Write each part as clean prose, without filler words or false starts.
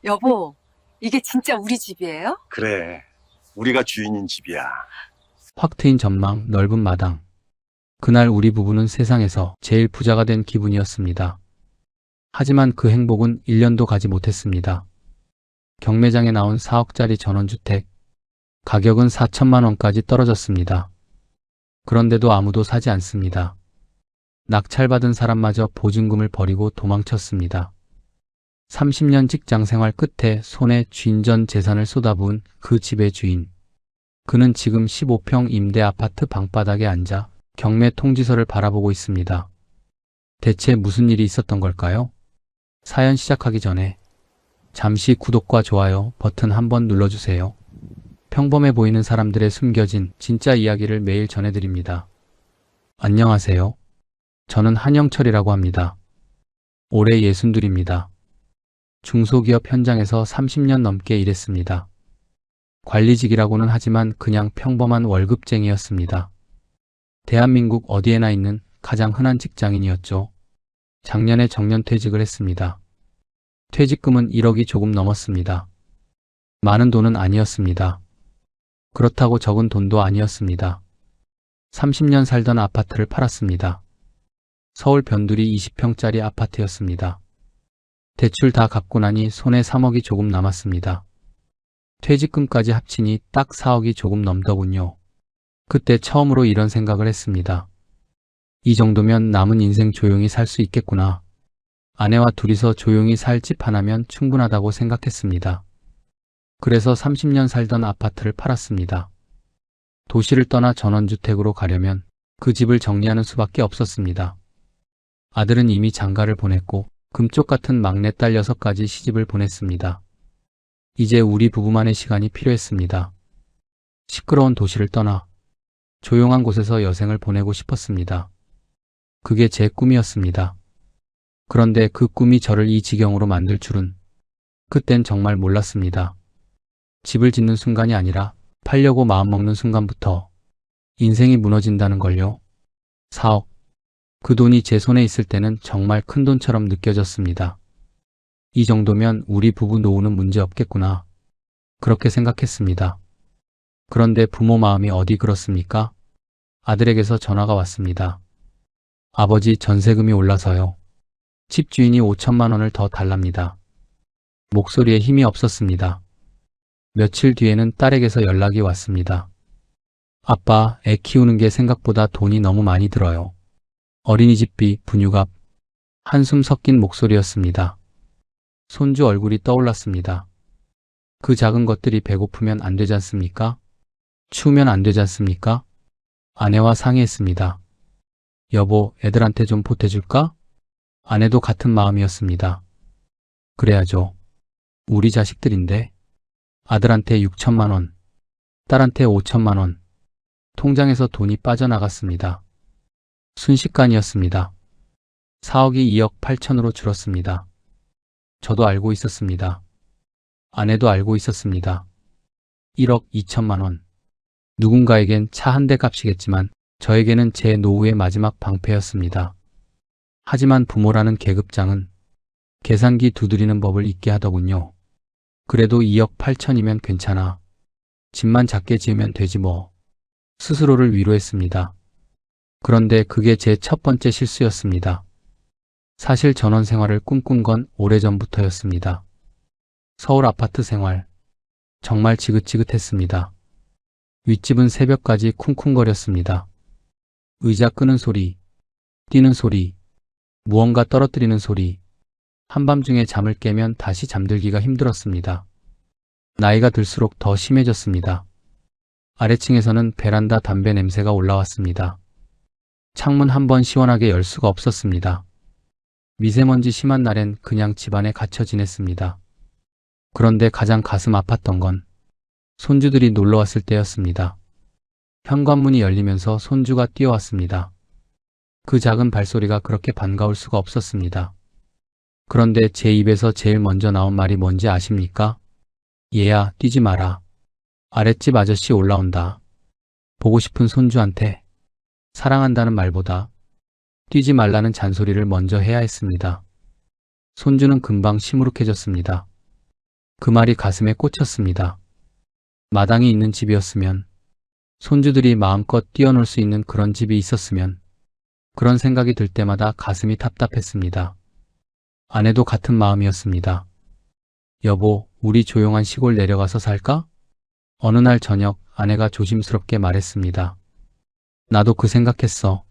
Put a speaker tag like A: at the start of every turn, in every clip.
A: 여보, 이게 진짜 우리 집이에요?
B: 그래, 우리가 주인인 집이야.
C: 확 트인 전망, 넓은 마당. 그날 우리 부부는 세상에서 제일 부자가 된 기분이었습니다. 하지만 그 행복은 1년도 가지 못했습니다. 경매장에 나온 4억짜리 전원주택. 가격은 4천만 원까지 떨어졌습니다. 그런데도 아무도 사지 않습니다. 낙찰받은 사람마저 보증금을 버리고 도망쳤습니다. 30년 직장 생활 끝에 손에 쥔 전 재산을 쏟아부은 그 집의 주인. 그는 지금 15평 임대 아파트 방바닥에 앉아 경매 통지서를 바라보고 있습니다. 대체 무슨 일이 있었던 걸까요? 사연 시작하기 전에 잠시 구독과 좋아요 버튼 한번 눌러주세요. 평범해 보이는 사람들의 숨겨진 진짜 이야기를 매일 전해드립니다. 안녕하세요. 저는 한영철이라고 합니다. 올해 62입니다. 중소기업 현장에서 30년 넘게 일했습니다. 관리직이라고는 하지만 그냥 평범한 월급쟁이였습니다. 대한민국 어디에나 있는 가장 흔한 직장인이었죠. 작년에 정년퇴직을 했습니다. 퇴직금은 1억이 조금 넘었습니다. 많은 돈은 아니었습니다. 그렇다고 적은 돈도 아니었습니다. 30년 살던 아파트를 팔았습니다. 서울 변두리 20평짜리 아파트였습니다. 대출 다 갚고 나니 손에 3억이 조금 남았습니다. 퇴직금까지 합치니 딱 4억이 조금 넘더군요. 그때 처음으로 이런 생각을 했습니다. 이 정도면 남은 인생 조용히 살 수 있겠구나. 아내와 둘이서 조용히 살 집 하나면 충분하다고 생각했습니다. 그래서 30년 살던 아파트를 팔았습니다. 도시를 떠나 전원주택으로 가려면 그 집을 정리하는 수밖에 없었습니다. 아들은 이미 장가를 보냈고 금쪽 같은 막내딸 6가지 시집을 보냈습니다. 이제 우리 부부만의 시간이 필요했습니다. 시끄러운 도시를 떠나 조용한 곳에서 여생을 보내고 싶었습니다. 그게 제 꿈이었습니다. 그런데 그 꿈이 저를 이 지경으로 만들 줄은 그땐 정말 몰랐습니다. 집을 짓는 순간이 아니라 팔려고 마음먹는 순간부터 인생이 무너진다는 걸요. 4억. 그 돈이 제 손에 있을 때는 정말 큰 돈처럼 느껴졌습니다. 이 정도면 우리 부부 노후는 문제 없겠구나. 그렇게 생각했습니다. 그런데 부모 마음이 어디 그렇습니까? 아들에게서 전화가 왔습니다. 아버지, 전세금이 올라서요. 집주인이 5천만 원을 더 달랍니다. 목소리에 힘이 없었습니다. 며칠 뒤에는 딸에게서 연락이 왔습니다. 아빠, 애 키우는 게 생각보다 돈이 너무 많이 들어요. 어린이집비, 분유값. 한숨 섞인 목소리였습니다. 손주 얼굴이 떠올랐습니다. 그 작은 것들이 배고프면 안 되지 않습니까? 추우면 안 되지 않습니까? 아내와 상의했습니다. 여보, 애들한테 좀 보태줄까? 아내도 같은 마음이었습니다. 그래야죠. 우리 자식들인데. 아들한테 6천만 원, 딸한테 5천만 원. 통장에서 돈이 빠져나갔습니다. 순식간이었습니다. 4억이 2억 8천으로 줄었습니다. 저도 알고 있었습니다. 아내도 알고 있었습니다. 1억 2천만 원. 누군가에겐 차 한 대 값이겠지만 저에게는 제 노후의 마지막 방패였습니다. 하지만 부모라는 계급장은 계산기 두드리는 법을 잊게 하더군요. 그래도 2억 8천이면 괜찮아. 집만 작게 지으면 되지 뭐. 스스로를 위로했습니다. 그런데 그게 제 첫 번째 실수였습니다. 사실 전원 생활을 꿈꾼 건 오래전부터였습니다. 서울 아파트 생활. 정말 지긋지긋했습니다. 윗집은 새벽까지 쿵쿵거렸습니다. 의자 끄는 소리, 뛰는 소리, 무언가 떨어뜨리는 소리. 한밤중에 잠을 깨면 다시 잠들기가 힘들었습니다. 나이가 들수록 더 심해졌습니다. 아래층에서는 베란다 담배 냄새가 올라왔습니다. 창문 한 번 시원하게 열 수가 없었습니다. 미세먼지 심한 날엔 그냥 집 안에 갇혀 지냈습니다. 그런데 가장 가슴 아팠던 건 손주들이 놀러 왔을 때였습니다. 현관문이 열리면서 손주가 뛰어왔습니다. 그 작은 발소리가 그렇게 반가울 수가 없었습니다. 그런데 제 입에서 제일 먼저 나온 말이 뭔지 아십니까? 얘야, 뛰지 마라. 아랫집 아저씨 올라온다. 보고 싶은 손주한테 사랑한다는 말보다 뛰지 말라는 잔소리를 먼저 해야 했습니다. 손주는 금방 시무룩해졌습니다. 그 말이 가슴에 꽂혔습니다. 마당이 있는 집이었으면, 손주들이 마음껏 뛰어놀 수 있는 그런 집이 있었으면, 그런 생각이 들 때마다 가슴이 답답했습니다. 아내도 같은 마음이었습니다. 여보, 우리 조용한 시골 내려가서 살까? 어느 날 저녁 아내가 조심스럽게 말했습니다. 나도 그 생각했어.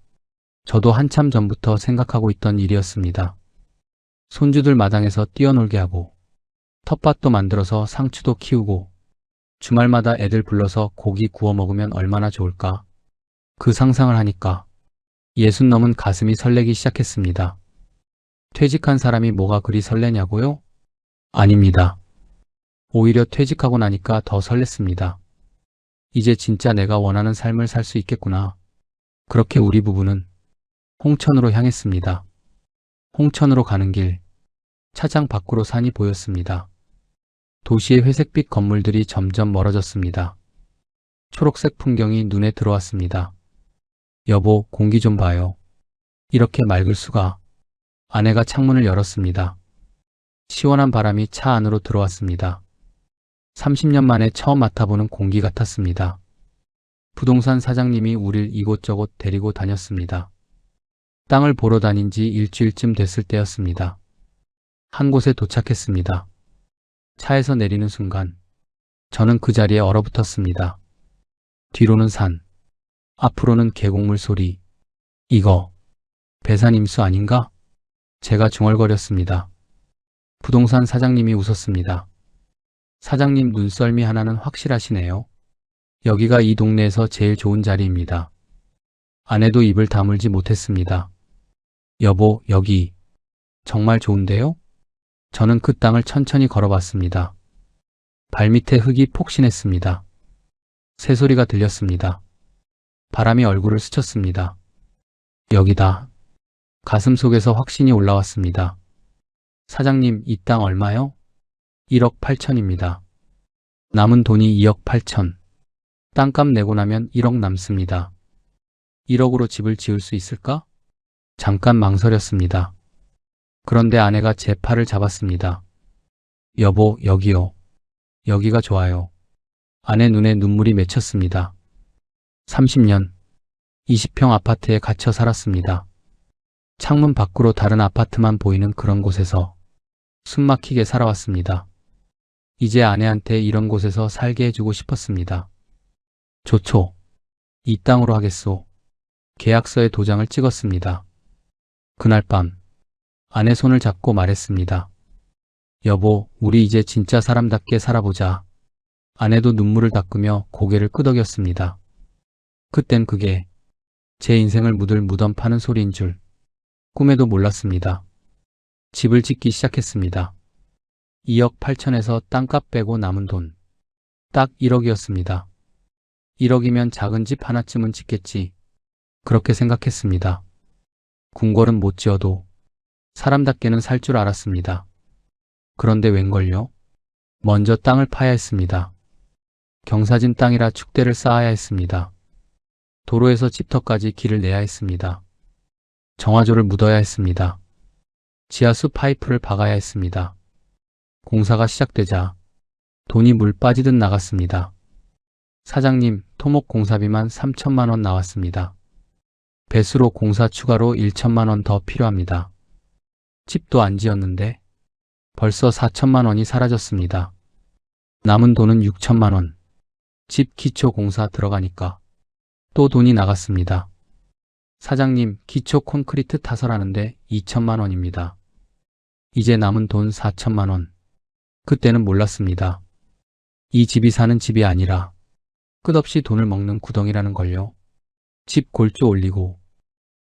C: 저도 한참 전부터 생각하고 있던 일이었습니다. 손주들 마당에서 뛰어놀게 하고, 텃밭도 만들어서 상추도 키우고, 주말마다 애들 불러서 고기 구워 먹으면 얼마나 좋을까? 그 상상을 하니까 60 넘은 가슴이 설레기 시작했습니다. 퇴직한 사람이 뭐가 그리 설레냐고요? 아닙니다. 오히려 퇴직하고 나니까 더 설렜습니다. 이제 진짜 내가 원하는 삶을 살 수 있겠구나. 그렇게 우리 부부는 홍천으로 향했습니다. 홍천으로 가는 길, 차장 밖으로 산이 보였습니다. 도시의 회색빛 건물들이 점점 멀어졌습니다. 초록색 풍경이 눈에 들어왔습니다. 여보, 공기 좀 봐요. 이렇게 맑을 수가. 아내가 창문을 열었습니다. 시원한 바람이 차 안으로 들어왔습니다. 30년 만에 처음 맡아보는 공기 같았습니다. 부동산 사장님이 우릴 이곳저곳 데리고 다녔습니다. 땅을 보러 다닌 지 일주일쯤 됐을 때였습니다. 한 곳에 도착했습니다. 차에서 내리는 순간 저는 그 자리에 얼어붙었습니다. 뒤로는 산, 앞으로는 계곡물 소리. 이거 배산임수 아닌가? 제가 중얼거렸습니다. 부동산 사장님이 웃었습니다. 사장님 눈썰미 하나는 확실하시네요. 여기가 이 동네에서 제일 좋은 자리입니다. 아내도 입을 다물지 못했습니다. 여보, 여기 정말 좋은데요? 저는 그 땅을 천천히 걸어봤습니다. 발밑에 흙이 폭신했습니다. 새소리가 들렸습니다. 바람이 얼굴을 스쳤습니다. 여기다. 가슴 속에서 확신이 올라왔습니다. 사장님, 이 땅 얼마요? 1억 8천입니다. 남은 돈이 2억 8천. 땅값 내고 나면 1억 남습니다. 1억으로 집을 지을 수 있을까? 잠깐 망설였습니다. 그런데 아내가 제 팔을 잡았습니다. 여보, 여기요. 여기가 좋아요. 아내 눈에 눈물이 맺혔습니다. 30년, 20평 아파트에 갇혀 살았습니다. 창문 밖으로 다른 아파트만 보이는 그런 곳에서 숨막히게 살아왔습니다. 이제 아내한테 이런 곳에서 살게 해주고 싶었습니다. 좋죠. 이 땅으로 하겠소. 계약서에 도장을 찍었습니다. 그날 밤 아내 손을 잡고 말했습니다. 여보, 우리 이제 진짜 사람답게 살아보자. 아내도 눈물을 닦으며 고개를 끄덕였습니다. 그땐 그게 제 인생을 묻을 무덤 파는 소리인 줄 꿈에도 몰랐습니다. 집을 짓기 시작했습니다. 2억 8천에서 땅값 빼고 남은 돈 딱 1억이었습니다. 1억이면 작은 집 하나쯤은 짓겠지. 그렇게 생각했습니다. 궁궐은 못 지어도 사람답게는 살 줄 알았습니다. 그런데 웬걸요? 먼저 땅을 파야 했습니다. 경사진 땅이라 축대를 쌓아야 했습니다. 도로에서 집터까지 길을 내야 했습니다. 정화조를 묻어야 했습니다. 지하수 파이프를 박아야 했습니다. 공사가 시작되자 돈이 물 빠지듯 나갔습니다. 사장님, 토목 공사비만 3천만 원 나왔습니다. 배수로 공사 추가로 1천만 원 더 필요합니다. 집도 안 지었는데 벌써 4천만 원이 사라졌습니다. 남은 돈은 6천만 원. 집 기초 공사 들어가니까 또 돈이 나갔습니다. 사장님, 기초 콘크리트 타설하는데 2천만 원입니다. 이제 남은 돈 4천만 원. 그때는 몰랐습니다. 이 집이 사는 집이 아니라 끝없이 돈을 먹는 구덩이라는 걸요. 집 골조 올리고,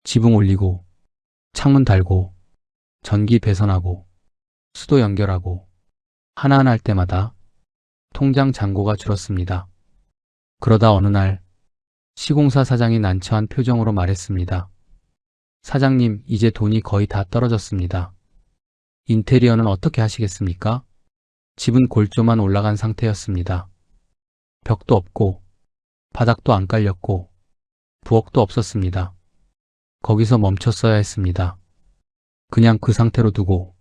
C: 지붕 올리고, 창문 달고, 전기 배선하고, 수도 연결하고, 하나하나 할 때마다 통장 잔고가 줄었습니다. 그러다 어느 날 시공사 사장이 난처한 표정으로 말했습니다. 사장님, 이제 돈이 거의 다 떨어졌습니다. 인테리어는 어떻게 하시겠습니까? 집은 골조만 올라간 상태였습니다. 벽도 없고 바닥도 안 깔렸고 부엌도 없었습니다. 거기서 멈췄어야 했습니다. 그냥 그 상태로 두고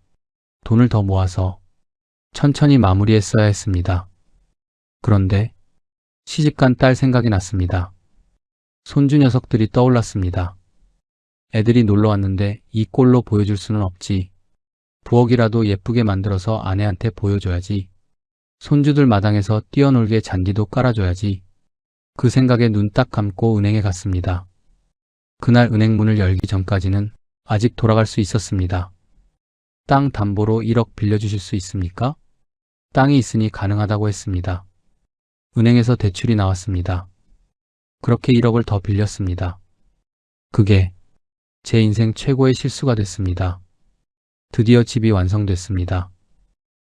C: 돈을 더 모아서 천천히 마무리했어야 했습니다. 그런데 시집간 딸 생각이 났습니다. 손주 녀석들이 떠올랐습니다. 애들이 놀러 왔는데 이 꼴로 보여줄 수는 없지. 부엌이라도 예쁘게 만들어서 아내한테 보여줘야지. 손주들 마당에서 뛰어놀게 잔디도 깔아줘야지. 그 생각에 눈 딱 감고 은행에 갔습니다. 그날 은행 문을 열기 전까지는 아직 돌아갈 수 있었습니다. 땅 담보로 1억 빌려주실 수 있습니까? 땅이 있으니 가능하다고 했습니다. 은행에서 대출이 나왔습니다. 그렇게 1억을 더 빌렸습니다. 그게 제 인생 최고의 실수가 됐습니다. 드디어 집이 완성됐습니다.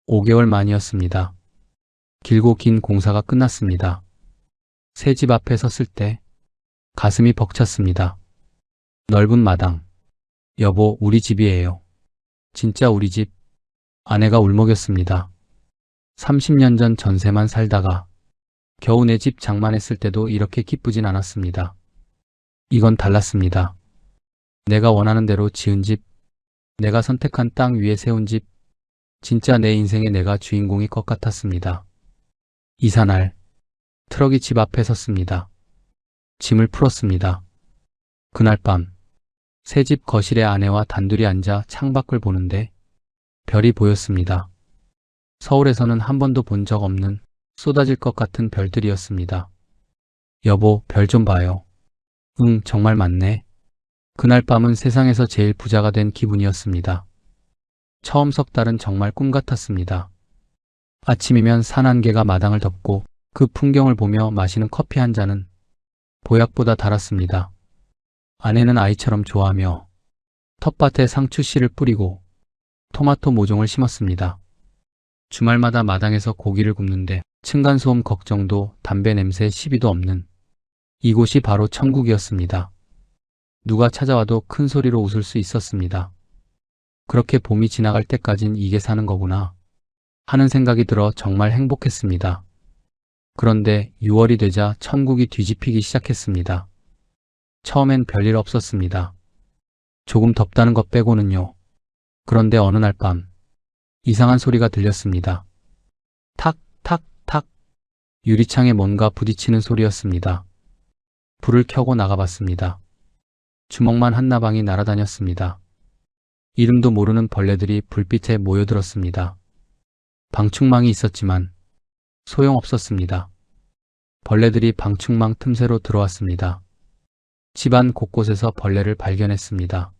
C: 5개월 만이었습니다. 길고 긴 공사가 끝났습니다. 새 집 앞에 섰을 때 가슴이 벅찼습니다. 넓은 마당. 여보, 우리 집이에요. 진짜 우리 집. 아내가 울먹였습니다. 30년 전 전세만 살다가 겨우 내 집 장만했을 때도 이렇게 기쁘진 않았습니다. 이건 달랐습니다. 내가 원하는 대로 지은 집, 내가 선택한 땅 위에 세운 집, 진짜 내 인생의 내가 주인공일 것 같았습니다. 이사날, 트럭이 집 앞에 섰습니다. 짐을 풀었습니다. 그날 밤, 새 집 거실에 아내와 단둘이 앉아 창밖을 보는데 별이 보였습니다. 서울에서는 한 번도 본 적 없는 쏟아질 것 같은 별들이었습니다. 여보, 별 좀 봐요. 응, 정말 많네. 그날 밤은 세상에서 제일 부자가 된 기분이었습니다. 처음 석 달은 정말 꿈 같았습니다. 아침이면 산 안개가 마당을 덮고 그 풍경을 보며 마시는 커피 한 잔은 보약보다 달았습니다. 아내는 아이처럼 좋아하며 텃밭에 상추씨를 뿌리고 토마토 모종을 심었습니다. 주말마다 마당에서 고기를 굽는데 층간소음 걱정도 담배 냄새 시비도 없는 이곳이 바로 천국이었습니다. 누가 찾아와도 큰 소리로 웃을 수 있었습니다. 그렇게 봄이 지나갈 때까진 이게 사는 거구나 하는 생각이 들어 정말 행복했습니다. 그런데 6월이 되자 천국이 뒤집히기 시작했습니다. 처음엔 별일 없었습니다. 조금 덥다는 것 빼고는요. 그런데 어느 날 밤 이상한 소리가 들렸습니다. 탁, 탁, 탁. 유리창에 뭔가 부딪히는 소리였습니다. 불을 켜고 나가봤습니다. 주먹만 한 나방이 날아다녔습니다. 이름도 모르는 벌레들이 불빛에 모여들었습니다. 방충망이 있었지만 소용없었습니다. 벌레들이 방충망 틈새로 들어왔습니다. 집안 곳곳에서 벌레를 발견했습니다.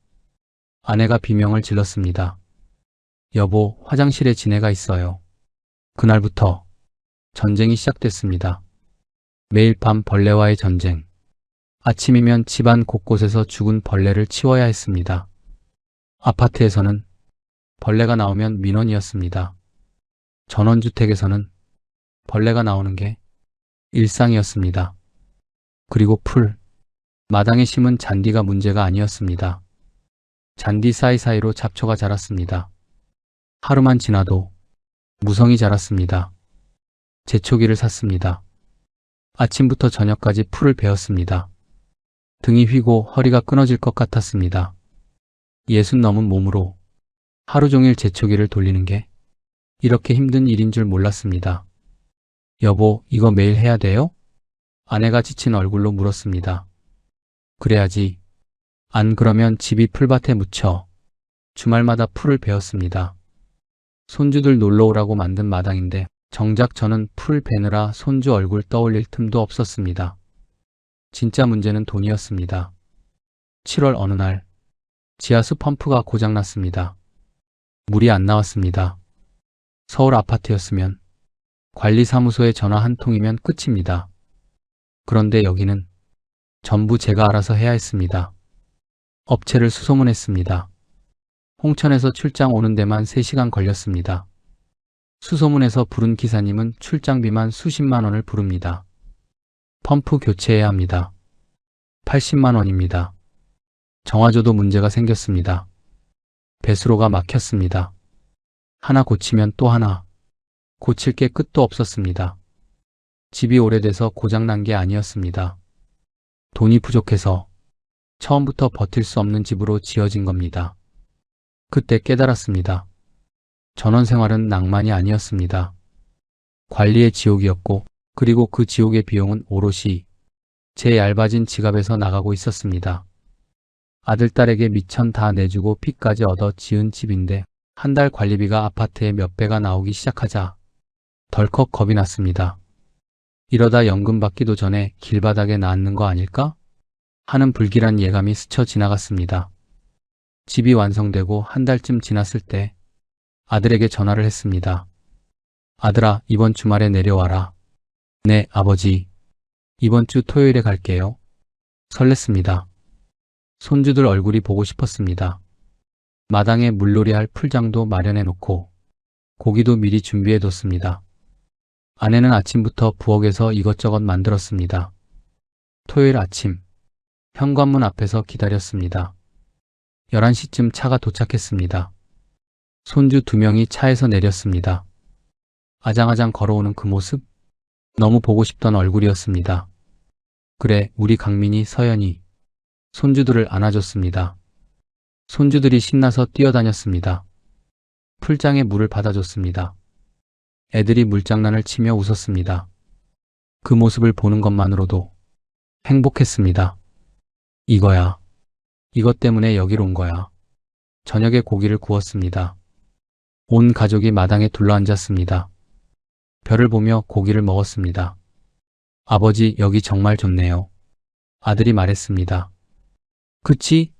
C: 아내가 비명을 질렀습니다. 여보, 화장실에 지네가 있어요. 그날부터 전쟁이 시작됐습니다. 매일 밤 벌레와의 전쟁. 아침이면 집안 곳곳에서 죽은 벌레를 치워야 했습니다. 아파트에서는 벌레가 나오면 민원이었습니다. 전원주택에서는 벌레가 나오는 게 일상이었습니다. 그리고 풀. 마당에 심은 잔디가 문제가 아니었습니다. 잔디 사이사이로 잡초가 자랐습니다. 하루만 지나도 무성이 자랐습니다. 제초기를 샀습니다. 아침부터 저녁까지 풀을 베었습니다. 등이 휘고 허리가 끊어질 것 같았습니다. 60 넘은 몸으로 하루 종일 제초기를 돌리는 게 이렇게 힘든 일인 줄 몰랐습니다. 여보, 이거 매일 해야 돼요? 아내가 지친 얼굴로 물었습니다. 그래야지. 안 그러면 집이 풀밭에 묻혀 주말마다 풀을 베었습니다. 손주들 놀러 오라고 만든 마당인데 정작 저는 풀 베느라 손주 얼굴 떠올릴 틈도 없었습니다. 진짜 문제는 돈이었습니다. 7월 어느 날 지하수 펌프가 고장났습니다. 물이 안 나왔습니다. 서울 아파트였으면 관리사무소에 전화 한 통이면 끝입니다. 그런데 여기는 전부 제가 알아서 해야 했습니다. 업체를 수소문했습니다. 홍천에서 출장 오는 데만 3시간 걸렸습니다. 수소문에서 부른 기사님은 출장비만 수십만 원을 부릅니다. 펌프 교체해야 합니다. 80만 원입니다. 정화조도 문제가 생겼습니다. 배수로가 막혔습니다. 하나 고치면 또 하나. 고칠 게 끝도 없었습니다. 집이 오래돼서 고장난 게 아니었습니다. 돈이 부족해서 처음부터 버틸 수 없는 집으로 지어진 겁니다. 그때 깨달았습니다. 전원 생활은 낭만이 아니었습니다. 관리의 지옥이었고, 그리고 그 지옥의 비용은 오롯이 제 얇아진 지갑에서 나가고 있었습니다. 아들, 딸에게 미천 다 내주고 빚까지 얻어 지은 집인데 한 달 관리비가 아파트에 몇 배가 나오기 시작하자 덜컥 겁이 났습니다. 이러다 연금 받기도 전에 길바닥에 놨는 거 아닐까? 하는 불길한 예감이 스쳐 지나갔습니다. 집이 완성되고 한 달쯤 지났을 때 아들에게 전화를 했습니다. 아들아, 이번 주말에 내려와라. 네, 아버지. 이번 주 토요일에 갈게요. 설렜습니다. 손주들 얼굴이 보고 싶었습니다. 마당에 물놀이할 풀장도 마련해 놓고 고기도 미리 준비해 뒀습니다. 아내는 아침부터 부엌에서 이것저것 만들었습니다. 토요일 아침, 현관문 앞에서 기다렸습니다. 11시쯤 차가 도착했습니다. 손주 2명이 차에서 내렸습니다. 아장아장 걸어오는 그 모습? 너무 보고 싶던 얼굴이었습니다. 그래, 우리 강민이, 서연이. 손주들을 안아줬습니다. 손주들이 신나서 뛰어다녔습니다. 풀장에 물을 받아줬습니다. 애들이 물장난을 치며 웃었습니다. 그 모습을 보는 것만으로도 행복했습니다. 이거야. 이것 때문에 여기로 온 거야. 저녁에 고기를 구웠습니다. 온 가족이 마당에 둘러앉았습니다. 별을 보며 고기를 먹었습니다. 아버지, 여기 정말 좋네요. 아들이 말했습니다. 그치?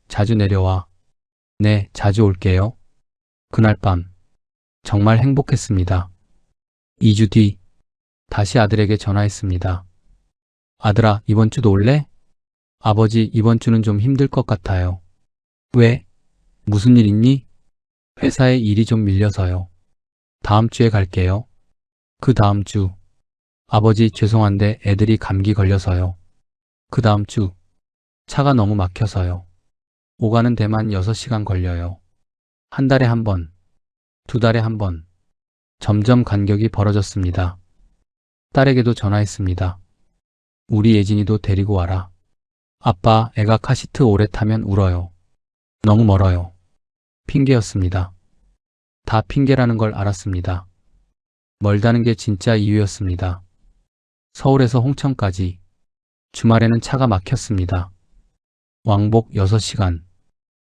C: 자주 내려와. 네, 자주 올게요. 그날 밤, 정말 행복했습니다. 2주 뒤, 다시 아들에게 전화했습니다. 아들아, 이번 주도 올래? 아버지, 이번 주는 좀 힘들 것 같아요. 왜? 무슨 일 있니? 회사에 일이 좀 밀려서요. 다음 주에 갈게요. 그 다음 주. 아버지, 죄송한데 애들이 감기 걸려서요. 그 다음 주. 차가 너무 막혀서요. 오가는 데만 6시간 걸려요. 한 달에 한 번, 2달에 한 번. 점점 간격이 벌어졌습니다. 딸에게도 전화했습니다. 우리 예진이도 데리고 와라. 아빠, 애가 카시트 오래 타면 울어요. 너무 멀어요. 핑계였습니다. 다 핑계라는 걸 알았습니다. 멀다는 게 진짜 이유였습니다. 서울에서 홍천까지. 주말에는 차가 막혔습니다. 왕복 6시간.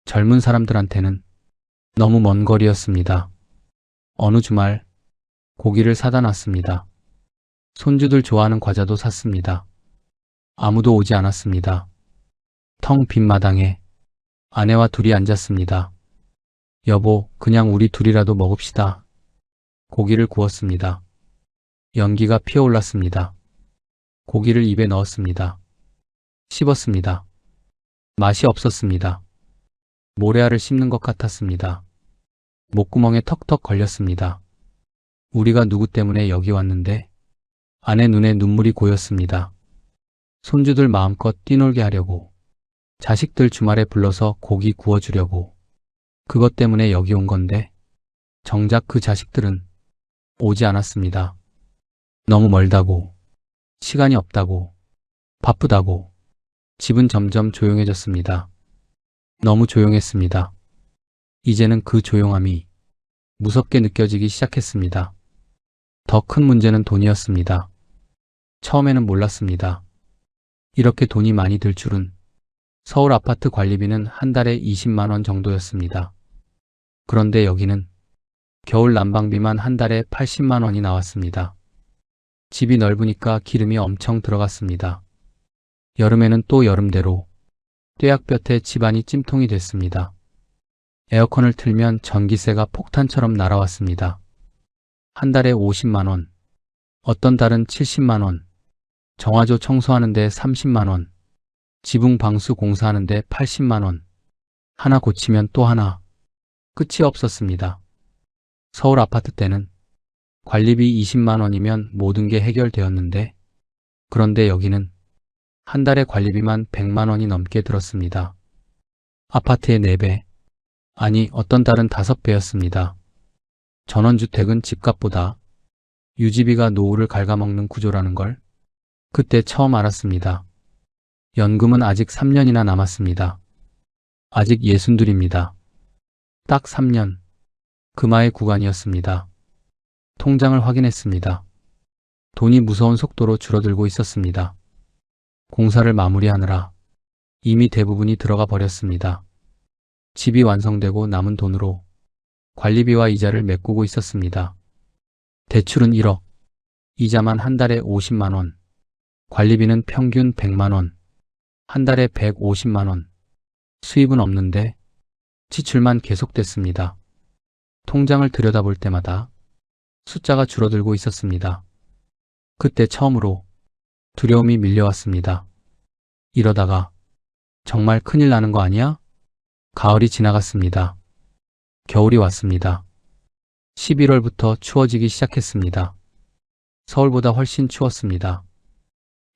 C: 젊은 사람들한테는 너무 먼 거리였습니다. 어느 주말 고기를 사다 놨습니다. 손주들 좋아하는 과자도 샀습니다. 아무도 오지 않았습니다. 텅 빈 마당에 아내와 둘이 앉았습니다. 여보, 그냥 우리 둘이라도 먹읍시다. 고기를 구웠습니다. 연기가 피어올랐습니다. 고기를 입에 넣었습니다. 씹었습니다. 맛이 없었습니다. 모래알을 씹는 것 같았습니다. 목구멍에 턱턱 걸렸습니다. 우리가 누구 때문에 여기 왔는데? 아내 눈에 눈물이 고였습니다. 손주들 마음껏 뛰놀게 하려고, 자식들 주말에 불러서 고기 구워주려고, 그것 때문에 여기 온 건데 정작 그 자식들은 오지 않았습니다. 너무 멀다고, 시간이 없다고, 바쁘다고. 집은 점점 조용해졌습니다. 너무 조용했습니다. 이제는 그 조용함이 무섭게 느껴지기 시작했습니다. 더 큰 문제는 돈이었습니다. 처음에는 몰랐습니다. 이렇게 돈이 많이 들 줄은. 서울 아파트 관리비는 한 달에 20만 원 정도였습니다. 그런데 여기는 겨울 난방비만 한 달에 80만 원이 나왔습니다. 집이 넓으니까 기름이 엄청 들어갔습니다. 여름에는 또 여름대로 뙤약볕에 집안이 찜통이 됐습니다. 에어컨을 틀면 전기세가 폭탄처럼 날아왔습니다. 한 달에 50만 원, 어떤 달은 70만 원, 정화조 청소하는데 30만 원, 지붕 방수 공사하는데 80만 원, 하나 고치면 또 하나, 끝이 없었습니다. 서울 아파트 때는 관리비 20만 원이면 모든 게 해결되었는데, 그런데 여기는 한 달에 관리비만 100만 원이 넘게 들었습니다. 아파트의 4배, 아니 어떤 달은 5배였습니다. 전원주택은 집값보다 유지비가 노후를 갉아먹는 구조라는 걸 그때 처음 알았습니다. 연금은 아직 3년이나 남았습니다. 아직 62입니다. 딱 3년. 금화의 구간이었습니다. 통장을 확인했습니다. 돈이 무서운 속도로 줄어들고 있었습니다. 공사를 마무리하느라 이미 대부분이 들어가 버렸습니다. 집이 완성되고 남은 돈으로 관리비와 이자를 메꾸고 있었습니다. 대출은 1억, 이자만 한 달에 50만 원, 관리비는 평균 100만 원, 한 달에 150만 원. 수입은 없는데 지출만 계속됐습니다. 통장을 들여다볼 때마다 숫자가 줄어들고 있었습니다. 그때 처음으로 두려움이 밀려왔습니다. 이러다가 정말 큰일 나는 거 아니야? 가을이 지나갔습니다. 겨울이 왔습니다. 11월부터 추워지기 시작했습니다. 서울보다 훨씬 추웠습니다.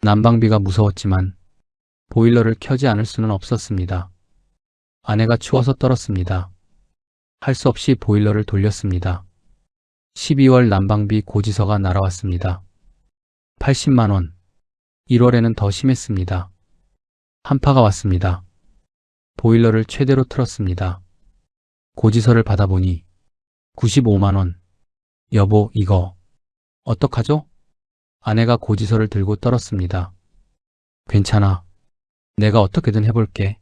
C: 난방비가 무서웠지만 보일러를 켜지 않을 수는 없었습니다. 아내가 추워서 떨었습니다. 할 수 없이 보일러를 돌렸습니다. 12월 난방비 고지서가 날아왔습니다. 80만 원. 1월에는 더 심했습니다. 한파가 왔습니다. 보일러를 최대로 틀었습니다. 고지서를 받아보니 95만 원. 여보, 이거 어떡하죠? 아내가 고지서를 들고 떨었습니다. 괜찮아. 내가 어떻게든 해볼게.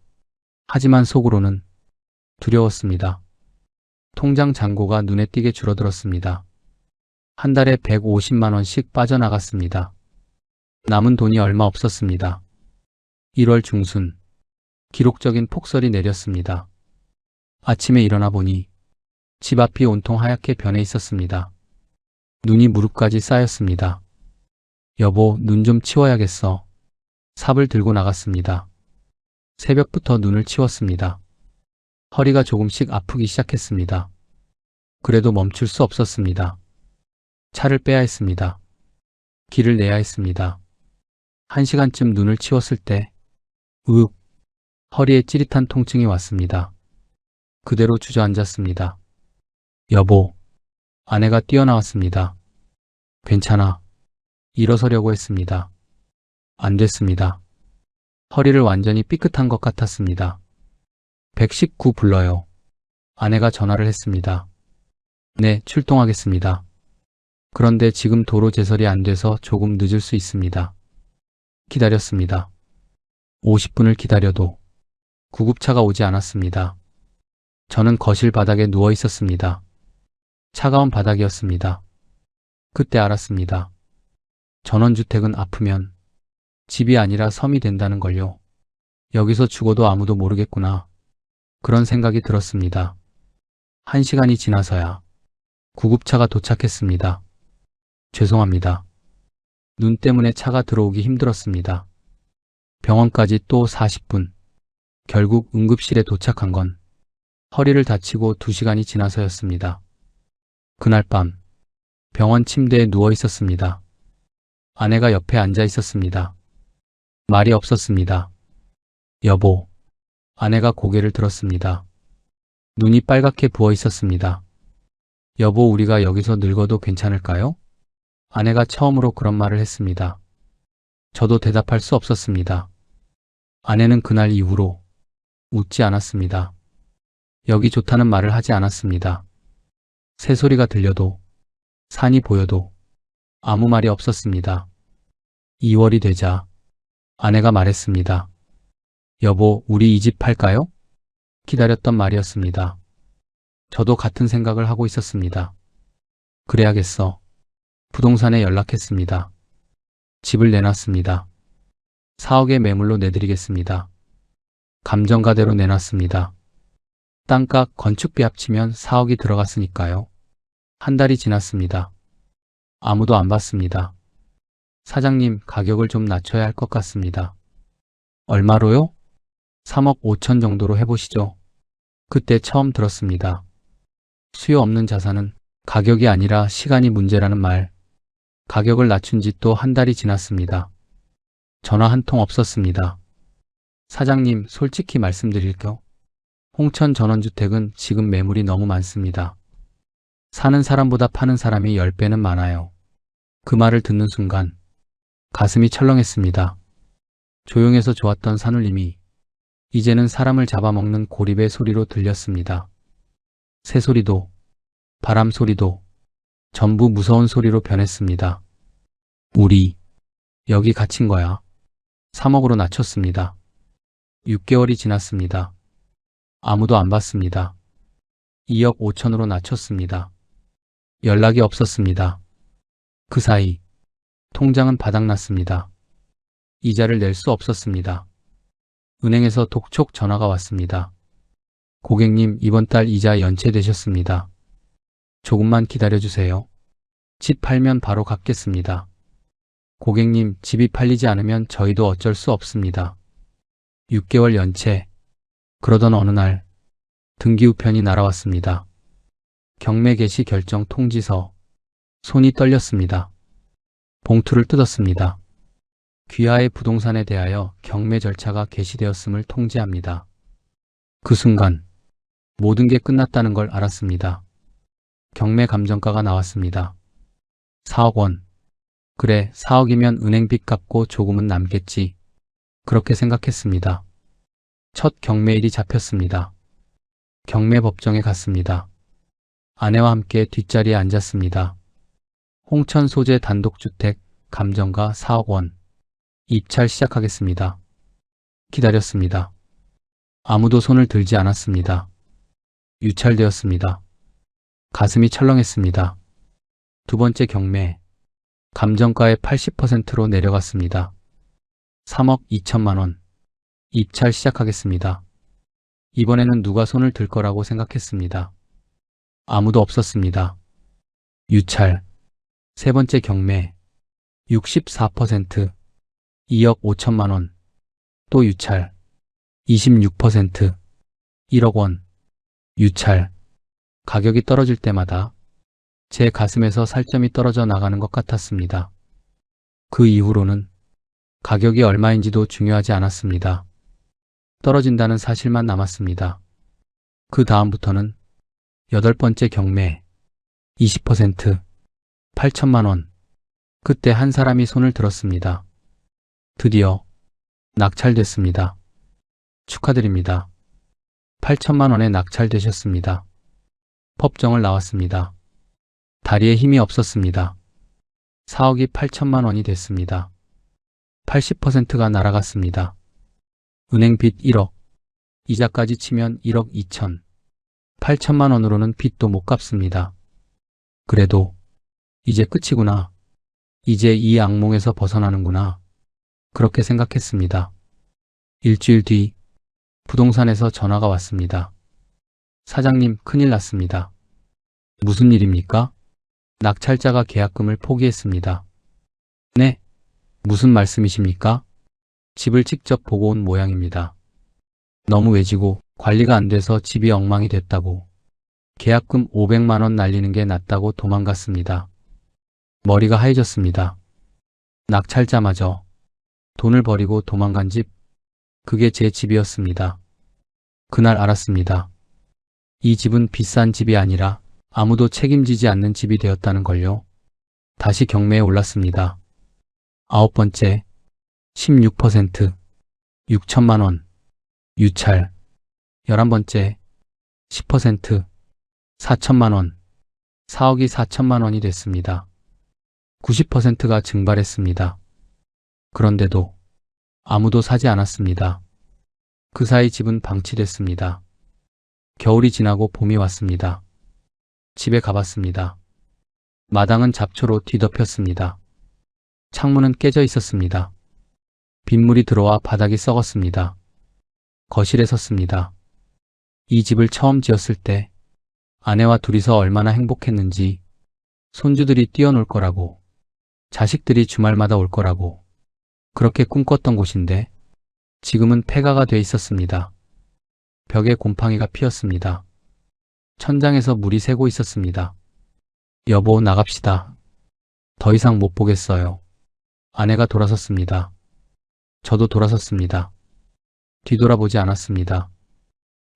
C: 하지만 속으로는 두려웠습니다. 통장 잔고가 눈에 띄게 줄어들었습니다. 한 달에 150만 원씩 빠져나갔습니다. 남은 돈이 얼마 없었습니다. 1월 중순, 기록적인 폭설이 내렸습니다. 아침에 일어나 보니 집 앞이 온통 하얗게 변해 있었습니다. 눈이 무릎까지 쌓였습니다. 여보, 눈 좀 치워야겠어. 삽을 들고 나갔습니다. 새벽부터 눈을 치웠습니다. 허리가 조금씩 아프기 시작했습니다. 그래도 멈출 수 없었습니다. 차를 빼야 했습니다. 길을 내야 했습니다. 1시간쯤 눈을 치웠을 때 허리에 찌릿한 통증이 왔습니다. 그대로 주저앉았습니다. 여보, 아내가 뛰어나왔습니다. 괜찮아. 일어서려고 했습니다. 안 됐습니다. 허리를 완전히 삐끗한 것 같았습니다. 119 불러요. 아내가 전화를 했습니다. 네, 출동하겠습니다. 그런데 지금 도로 제설이 안 돼서 조금 늦을 수 있습니다. 기다렸습니다. 50분을 기다려도 구급차가 오지 않았습니다. 저는 거실 바닥에 누워 있었습니다. 차가운 바닥이었습니다. 그때 알았습니다. 전원주택은 아프면 집이 아니라 섬이 된다는 걸요. 여기서 죽어도 아무도 모르겠구나. 그런 생각이 들었습니다. 1시간이 지나서야 구급차가 도착했습니다. 죄송합니다. 눈 때문에 차가 들어오기 힘들었습니다. 병원까지 또 40분. 결국 응급실에 도착한 건 허리를 다치고 2시간이 지나서였습니다. 그날 밤 병원 침대에 누워 있었습니다. 아내가 옆에 앉아 있었습니다. 말이 없었습니다. 여보. 아내가 고개를 들었습니다. 눈이 빨갛게 부어 있었습니다. 여보, 우리가 여기서 늙어도 괜찮을까요? 아내가 처음으로 그런 말을 했습니다. 저도 대답할 수 없었습니다. 아내는 그날 이후로 웃지 않았습니다. 여기 좋다는 말을 하지 않았습니다. 새소리가 들려도, 산이 보여도 아무 말이 없었습니다. 2월이 되자 아내가 말했습니다. 여보, 우리 이 집 팔까요? 기다렸던 말이었습니다. 저도 같은 생각을 하고 있었습니다. 그래야겠어. 부동산에 연락했습니다. 집을 내놨습니다. 4억의 매물로 내드리겠습니다. 감정가대로 내놨습니다. 땅값, 건축비 합치면 4억이 들어갔으니까요. 한 달이 지났습니다. 아무도 안 받습니다. 사장님, 가격을 좀 낮춰야 할 것 같습니다. 얼마로요? 3억 5천 정도로 해보시죠. 그때 처음 들었습니다. 수요 없는 자산은 가격이 아니라 시간이 문제라는 말. 가격을 낮춘 지 또 한 달이 지났습니다. 전화 한 통 없었습니다. 사장님, 솔직히 말씀드릴게요. 홍천 전원주택은 지금 매물이 너무 많습니다. 사는 사람보다 파는 사람이 10배는 많아요. 그 말을 듣는 순간 가슴이 철렁했습니다. 조용해서 좋았던 산울림이 이제는 사람을 잡아먹는 고립의 소리로 들렸습니다. 새소리도 바람 소리도 전부 무서운 소리로 변했습니다. 우리 여기 갇힌 거야. 3억으로 낮췄습니다. 6개월이 지났습니다. 아무도 안 봤습니다. 2억 5천으로 낮췄습니다. 연락이 없었습니다. 그 사이 통장은 바닥났습니다. 이자를 낼 수 없었습니다. 은행에서 독촉 전화가 왔습니다. 고객님, 이번 달 이자 연체되셨습니다. 조금만 기다려주세요. 집 팔면 바로 갚겠습니다. 고객님, 집이 팔리지 않으면 저희도 어쩔 수 없습니다. 6개월 연체. 그러던 어느 날 등기 우편이 날아왔습니다. 경매 개시 결정 통지서. 손이 떨렸습니다. 봉투를 뜯었습니다. 귀하의 부동산에 대하여 경매 절차가 개시되었음을 통지합니다. 그 순간 모든 게 끝났다는 걸 알았습니다. 경매 감정가가 나왔습니다. 4억 원. 그래, 4억이면 은행빚 갚고 조금은 남겠지. 그렇게 생각했습니다. 첫 경매일이 잡혔습니다. 경매 법정에 갔습니다. 아내와 함께 뒷자리에 앉았습니다. 홍천 소재 단독주택 감정가 4억 원. 입찰 시작하겠습니다. 기다렸습니다. 아무도 손을 들지 않았습니다. 유찰되었습니다. 가슴이 철렁했습니다. 두 번째 경매. 감정가의 80%로 내려갔습니다. 3억 2천만 원. 입찰 시작하겠습니다. 이번에는 누가 손을 들 거라고 생각했습니다. 아무도 없었습니다. 유찰. 세 번째 경매. 64%. 2억 5천만 원. 또 유찰. 26%. 1억 원. 유찰. 가격이 떨어질 때마다 제 가슴에서 살점이 떨어져 나가는 것 같았습니다. 그 이후로는 가격이 얼마인지도 중요하지 않았습니다. 떨어진다는 사실만 남았습니다. 그 다음부터는 8번째 경매. 20%. 8천만 원. 그때 한 사람이 손을 들었습니다. 드디어 낙찰됐습니다. 축하드립니다. 8천만 원에 낙찰되셨습니다. 법정을 나왔습니다. 다리에 힘이 없었습니다. 4억이 8천만 원이 됐습니다. 80%가 날아갔습니다. 은행 빚 1억, 이자까지 치면 1억 2천. 8천만 원으로는 빚도 못 갚습니다. 그래도 이제 끝이구나. 이제 이 악몽에서 벗어나는구나. 그렇게 생각했습니다. 일주일 뒤 부동산에서 전화가 왔습니다. 사장님, 큰일 났습니다. 무슨 일입니까? 낙찰자가 계약금을 포기했습니다. 네? 무슨 말씀이십니까? 집을 직접 보고 온 모양입니다. 너무 외지고 관리가 안 돼서 집이 엉망이 됐다고. 계약금 500만 원 날리는 게 낫다고 도망갔습니다. 머리가 하얘졌습니다. 낙찰자마저 돈을 버리고 도망간 집, 그게 제 집이었습니다. 그날 알았습니다. 이 집은 비싼 집이 아니라 아무도 책임지지 않는 집이 되었다는 걸요. 다시 경매에 올랐습니다. 9번째, 16%, 6천만 원, 유찰. 11번째, 10%, 4천만 원, 4억이 4천만 원이 됐습니다. 90%가 증발했습니다. 그런데도 아무도 사지 않았습니다. 그 사이 집은 방치됐습니다. 겨울이 지나고 봄이 왔습니다. 집에 가봤습니다. 마당은 잡초로 뒤덮였습니다. 창문은 깨져 있었습니다. 빗물이 들어와 바닥이 썩었습니다. 거실에 섰습니다. 이 집을 처음 지었을 때 아내와 둘이서 얼마나 행복했는지, 손주들이 뛰어놀 거라고, 자식들이 주말마다 올 거라고 그렇게 꿈꿨던 곳인데 지금은 폐가가 돼 있었습니다. 벽에 곰팡이가 피었습니다. 천장에서 물이 새고 있었습니다. 여보, 나갑시다. 더 이상 못 보겠어요. 아내가 돌아섰습니다. 저도 돌아섰습니다. 뒤돌아보지 않았습니다.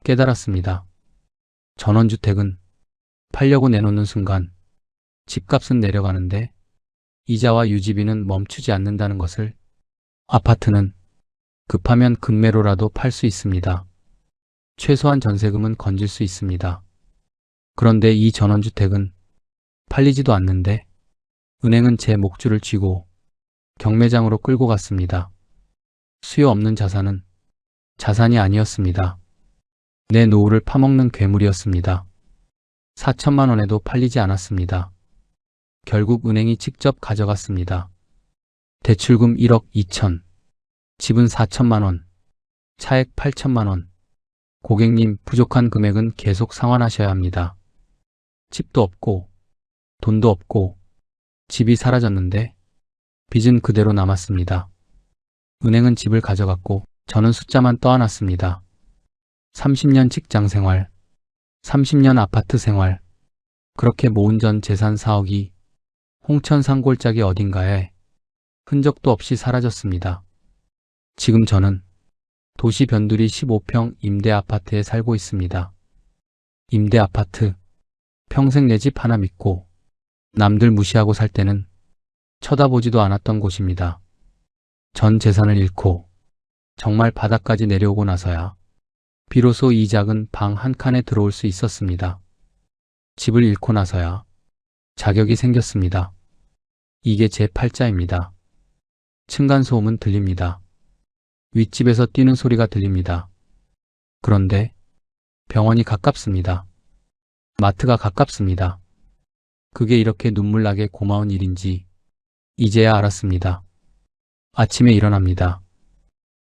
C: 깨달았습니다. 전원주택은 팔려고 내놓는 순간 집값은 내려가는데 이자와 유지비는 멈추지 않는다는 것을, 아파트는 급하면 급매로라도 팔 수 있습니다. 최소한 전세금은 건질 수 있습니다. 그런데 이 전원주택은 팔리지도 않는데 은행은 제 목줄을 쥐고 경매장으로 끌고 갔습니다. 수요 없는 자산은 자산이 아니었습니다. 내 노후를 파먹는 괴물이었습니다. 4천만 원에도 팔리지 않았습니다. 결국 은행이 직접 가져갔습니다. 대출금 1억 2천, 집은 4천만 원, 차액 8천만 원. 고객님, 부족한 금액은 계속 상환하셔야 합니다. 집도 없고 돈도 없고 집이 사라졌는데 빚은 그대로 남았습니다. 은행은 집을 가져갔고 저는 숫자만 떠안았습니다. 30년 직장 생활, 30년 아파트 생활, 그렇게 모은 전 재산 4억이 홍천 산골짜기 어딘가에 흔적도 없이 사라졌습니다. 지금 저는 도시 변두리 15평 임대 아파트에 살고 있습니다. 임대 아파트, 평생 내 집 하나 믿고 남들 무시하고 살 때는 쳐다보지도 않았던 곳입니다. 전 재산을 잃고 정말 바닥까지 내려오고 나서야 비로소 이 작은 방 한 칸에 들어올 수 있었습니다. 집을 잃고 나서야 자격이 생겼습니다. 이게 제 팔자입니다. 층간소음은 들립니다. 윗집에서 뛰는 소리가 들립니다. 그런데 병원이 가깝습니다. 마트가 가깝습니다. 그게 이렇게 눈물나게 고마운 일인지 이제야 알았습니다. 아침에 일어납니다.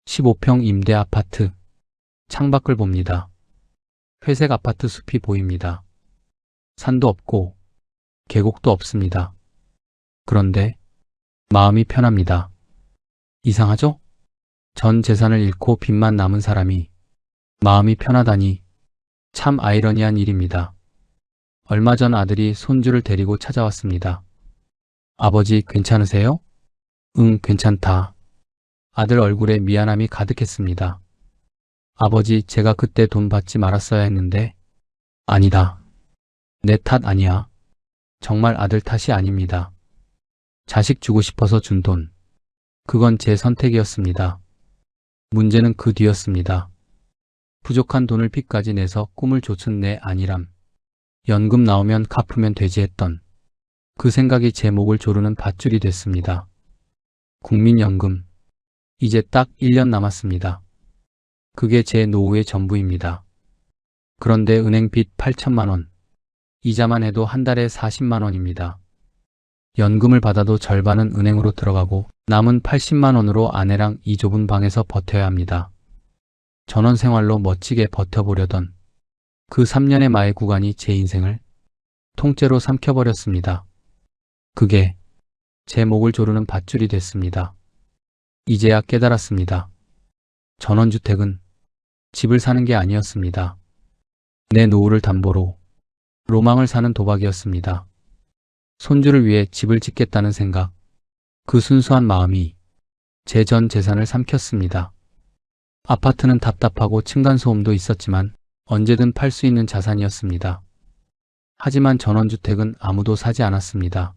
C: 15평 임대 아파트. 창밖을 봅니다. 회색 아파트 숲이 보입니다. 산도 없고 계곡도 없습니다. 그런데 마음이 편합니다. 이상하죠? 전 재산을 잃고 빚만 남은 사람이 마음이 편하다니 참 아이러니한 일입니다. 얼마 전 아들이 손주를 데리고 찾아왔습니다. 아버지, 괜찮으세요? 응, 괜찮다. 아들 얼굴에 미안함이 가득했습니다. 아버지, 제가 그때 돈 받지 말았어야 했는데. 아니다. 내 탓 아니야. 정말 아들 탓이 아닙니다. 자식 주고 싶어서 준 돈. 그건 제 선택이었습니다. 문제는 그 뒤였습니다. 부족한 돈을 빚까지 내서 꿈을 좇은 내 안일함. 연금 나오면 갚으면 되지 했던 그 생각이 제 목을 조르는 밧줄이 됐습니다. 국민연금. 이제 딱 1년 남았습니다. 그게 제 노후의 전부입니다. 그런데 은행 빚 8천만 원. 이자만 해도 한 달에 40만 원입니다. 연금을 받아도 절반은 은행으로 들어가고 남은 80만 원으로 아내랑 이 좁은 방에서 버텨야 합니다. 전원생활로 멋지게 버텨보려던 그 3년의 마의 구간이 제 인생을 통째로 삼켜버렸습니다. 그게 제 목을 조르는 밧줄이 됐습니다. 이제야 깨달았습니다. 전원주택은 집을 사는 게 아니었습니다. 내 노후를 담보로 로망을 사는 도박이었습니다. 손주를 위해 집을 짓겠다는 생각, 그 순수한 마음이 제 전 재산을 삼켰습니다. 아파트는 답답하고 층간소음도 있었지만 언제든 팔 수 있는 자산이었습니다. 하지만 전원주택은 아무도 사지 않았습니다.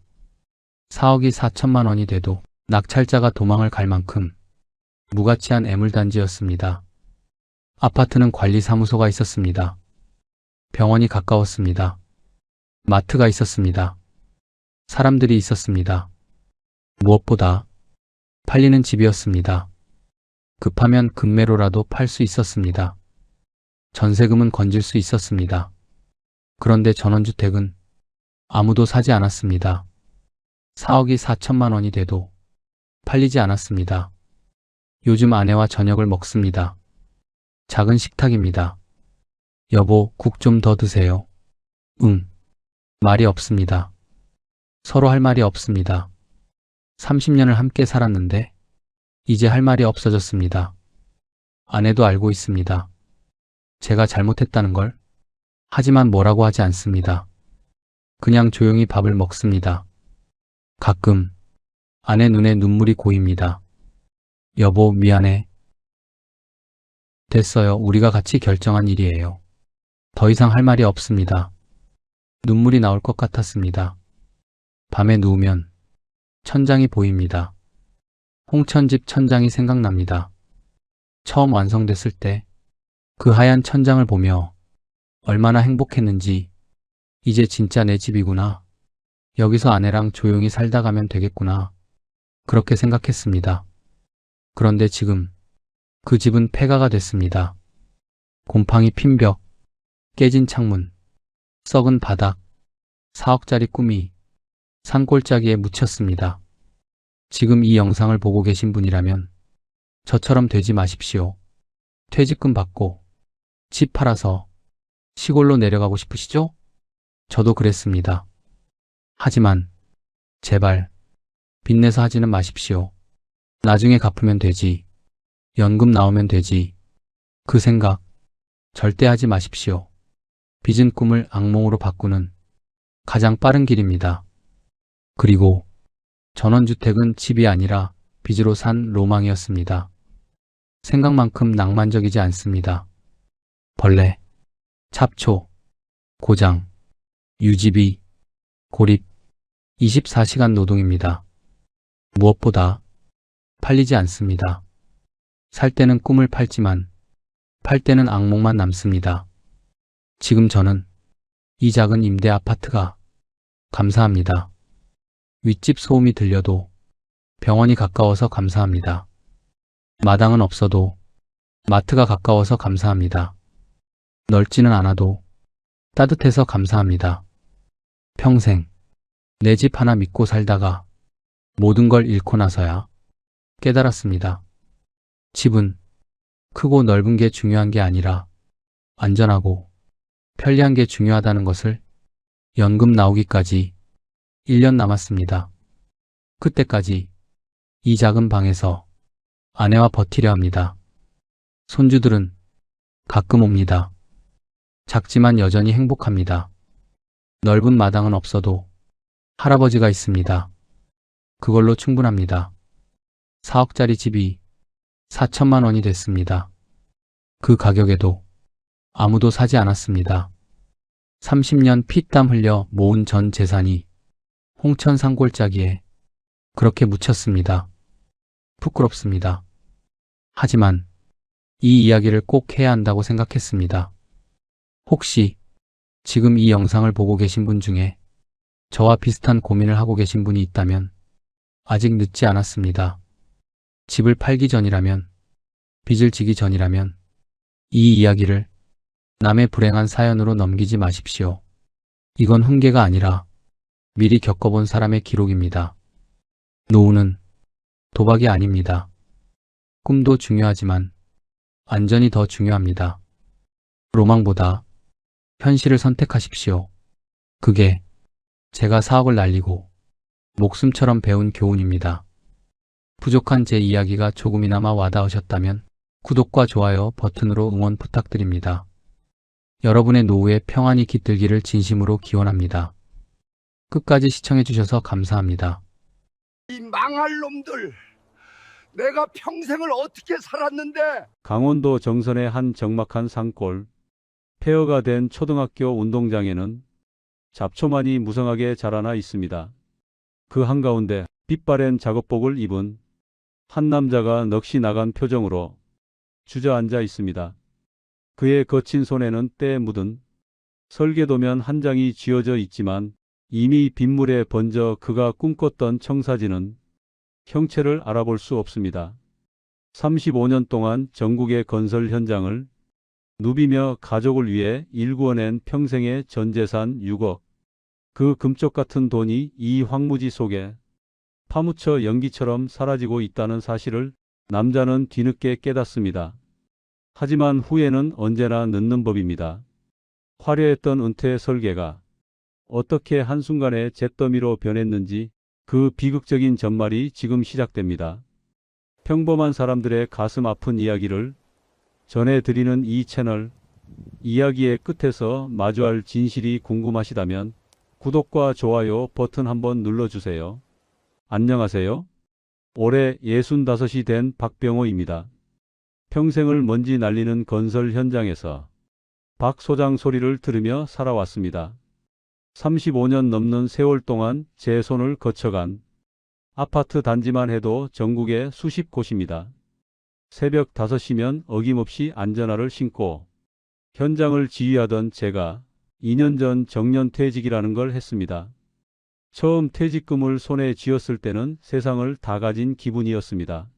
C: 4억이 4천만 원이 돼도 낙찰자가 도망을 갈 만큼 무가치한 애물단지였습니다. 아파트는 관리사무소가 있었습니다. 병원이 가까웠습니다. 마트가 있었습니다. 사람들이 있었습니다. 무엇보다 팔리는 집이었습니다. 급하면 급매로라도 팔 수 있었습니다. 전세금은 건질 수 있었습니다. 그런데 전원주택은 아무도 사지 않았습니다. 4억이 4천만 원이 돼도 팔리지 않았습니다. 요즘 아내와 저녁을 먹습니다. 작은 식탁입니다. 여보, 국 좀 더 드세요. 응. 말이 없습니다. 서로 할 말이 없습니다. 30년을 함께 살았는데 이제 할 말이 없어졌습니다. 아내도 알고 있습니다. 제가 잘못했다는 걸. 하지만 뭐라고 하지 않습니다. 그냥 조용히 밥을 먹습니다. 가끔 아내 눈에 눈물이 고입니다. 여보, 미안해. 됐어요. 우리가 같이 결정한 일이에요. 더 이상 할 말이 없습니다. 눈물이 나올 것 같았습니다. 밤에 누우면 천장이 보입니다. 홍천집 천장이 생각납니다. 처음 완성됐을 때 그 하얀 천장을 보며 얼마나 행복했는지 이제 진짜 내 집이구나. 여기서 아내랑 조용히 살다 가면 되겠구나. 그렇게 생각했습니다. 그런데 지금 그 집은 폐가가 됐습니다. 곰팡이 핀 벽, 깨진 창문, 썩은 바닥, 4억짜리 꿈이 산골짜기에 묻혔습니다. 지금 이 영상을 보고 계신 분이라면 저처럼 되지 마십시오. 퇴직금 받고 집 팔아서 시골로 내려가고 싶으시죠? 저도 그랬습니다. 하지만 제발 빚내서 하지는 마십시오. 나중에 갚으면 되지. 연금 나오면 되지. 그 생각 절대 하지 마십시오. 빚은 꿈을 악몽으로 바꾸는 가장 빠른 길입니다. 그리고 전원주택은 집이 아니라 빚으로 산 로망이었습니다. 생각만큼 낭만적이지 않습니다. 벌레, 잡초, 고장, 유지비, 고립, 24시간 노동입니다. 무엇보다 팔리지 않습니다. 살 때는 꿈을 팔지만 팔 때는 악몽만 남습니다. 지금 저는 이 작은 임대 아파트가 감사합니다. 윗집 소음이 들려도 병원이 가까워서 감사합니다. 마당은 없어도 마트가 가까워서 감사합니다. 넓지는 않아도 따뜻해서 감사합니다. 평생 내 집 하나 믿고 살다가 모든 걸 잃고 나서야 깨달았습니다. 집은 크고 넓은 게 중요한 게 아니라 안전하고 편리한 게 중요하다는 것을 연금 나오기까지 1년 남았습니다. 그때까지 이 작은 방에서 아내와 버티려 합니다. 손주들은 가끔 옵니다. 작지만 여전히 행복합니다. 넓은 마당은 없어도 할아버지가 있습니다. 그걸로 충분합니다. 4억짜리 집이 4천만 원이 됐습니다. 그 가격에도 아무도 사지 않았습니다. 30년 피땀 흘려 모은 전 재산이 홍천 산골짜기에 그렇게 묻혔습니다. 부끄럽습니다. 하지만 이 이야기를 꼭 해야 한다고 생각했습니다. 혹시 지금 이 영상을 보고 계신 분 중에 저와 비슷한 고민을 하고 계신 분이 있다면 아직 늦지 않았습니다. 집을 팔기 전이라면, 빚을 지기 전이라면 이 이야기를 남의 불행한 사연으로 넘기지 마십시오. 이건 훈계가 아니라 미리 겪어본 사람의 기록입니다. 노후는 도박이 아닙니다. 꿈도 중요하지만 안전이 더 중요합니다. 로망보다 현실을 선택하십시오. 그게 제가 4억을 날리고 목숨처럼 배운 교훈입니다. 부족한 제 이야기가 조금이나마 와닿으셨다면 구독과 좋아요 버튼으로 응원 부탁드립니다. 여러분의 노후에 평안이 깃들기를 진심으로 기원합니다. 끝까지 시청해주셔서 감사합니다.
D: 이 망할 놈들, 내가 평생을 어떻게 살았는데.
E: 강원도 정선의 한 적막한 산골, 폐허가 된 초등학교 운동장에는 잡초만이 무성하게 자라나 있습니다. 그 한가운데 빛바랜 작업복을 입은 한 남자가 넋이 나간 표정으로 주저앉아 있습니다. 그의 거친 손에는 때 묻은 설계도면 한 장이 쥐어져 있지만 이미 빗물에 번져 그가 꿈꿨던 청사진은 형체를 알아볼 수 없습니다. 35년 동안 전국의 건설 현장을 누비며 가족을 위해 일구어낸 평생의 전재산 6억. 그 금쪽 같은 돈이 이 황무지 속에 파묻혀 연기처럼 사라지고 있다는 사실을 남자는 뒤늦게 깨닫습니다. 하지만 후회는 언제나 늦는 법입니다. 화려했던 은퇴 설계가 어떻게 한순간에 잿더미로 변했는지 그 비극적인 전말이 지금 시작됩니다. 평범한 사람들의 가슴 아픈 이야기를 전해드리는 이 채널, 이야기의 끝에서 마주할 진실이 궁금하시다면 구독과 좋아요 버튼 한번 눌러주세요. 안녕하세요. 올해 65이 된 박병호입니다. 평생을 먼지 날리는 건설 현장에서 박 소장 소리를 들으며 살아왔습니다. 35년 넘는 세월 동안 제 손을 거쳐간 아파트 단지만 해도 전국에 수십 곳입니다. 새벽 5시면 어김없이 안전화를 신고 현장을 지휘하던 제가 2년 전 정년퇴직이라는 걸 했습니다. 처음 퇴직금을 손에 쥐었을 때는 세상을 다 가진 기분이었습니다.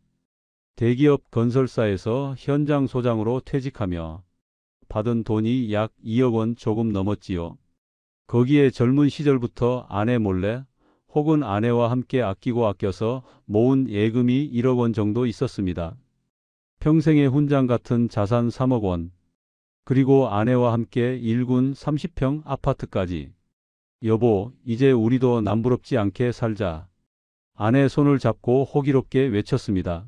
E: 대기업 건설사에서 현장 소장으로 퇴직하며 받은 돈이 약 2억 원 조금 넘었지요. 거기에 젊은 시절부터 아내 몰래 혹은 아내와 함께 아끼고 아껴서 모은 예금이 1억 원 정도 있었습니다. 평생의 훈장 같은 자산 3억 원, 그리고 아내와 함께 1군 30평 아파트까지. 여보, 이제 우리도 남부럽지 않게 살자. 아내 손을 잡고 호기롭게 외쳤습니다.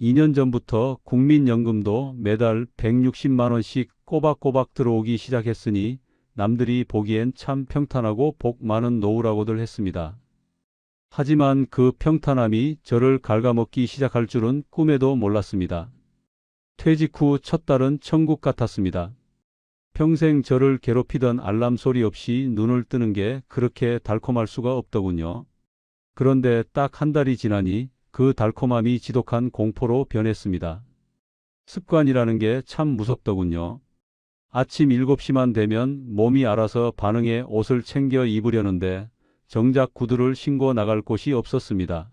E: 2년 전부터 국민연금도 매달 160만 원씩 꼬박꼬박 들어오기 시작했으니 남들이 보기엔 참 평탄하고 복 많은 노후라고들 했습니다. 하지만 그 평탄함이 저를 갉아먹기 시작할 줄은 꿈에도 몰랐습니다. 퇴직 후 첫 달은 천국 같았습니다. 평생 저를 괴롭히던 알람 소리 없이 눈을 뜨는 게 그렇게 달콤할 수가 없더군요. 그런데 딱 한 달이 지나니 그 달콤함이 지독한 공포로 변했습니다. 습관이라는 게 참 무섭더군요. 아침 7시만 되면 몸이 알아서 반응해 옷을 챙겨 입으려는데 정작 구두를 신고 나갈 곳이 없었습니다.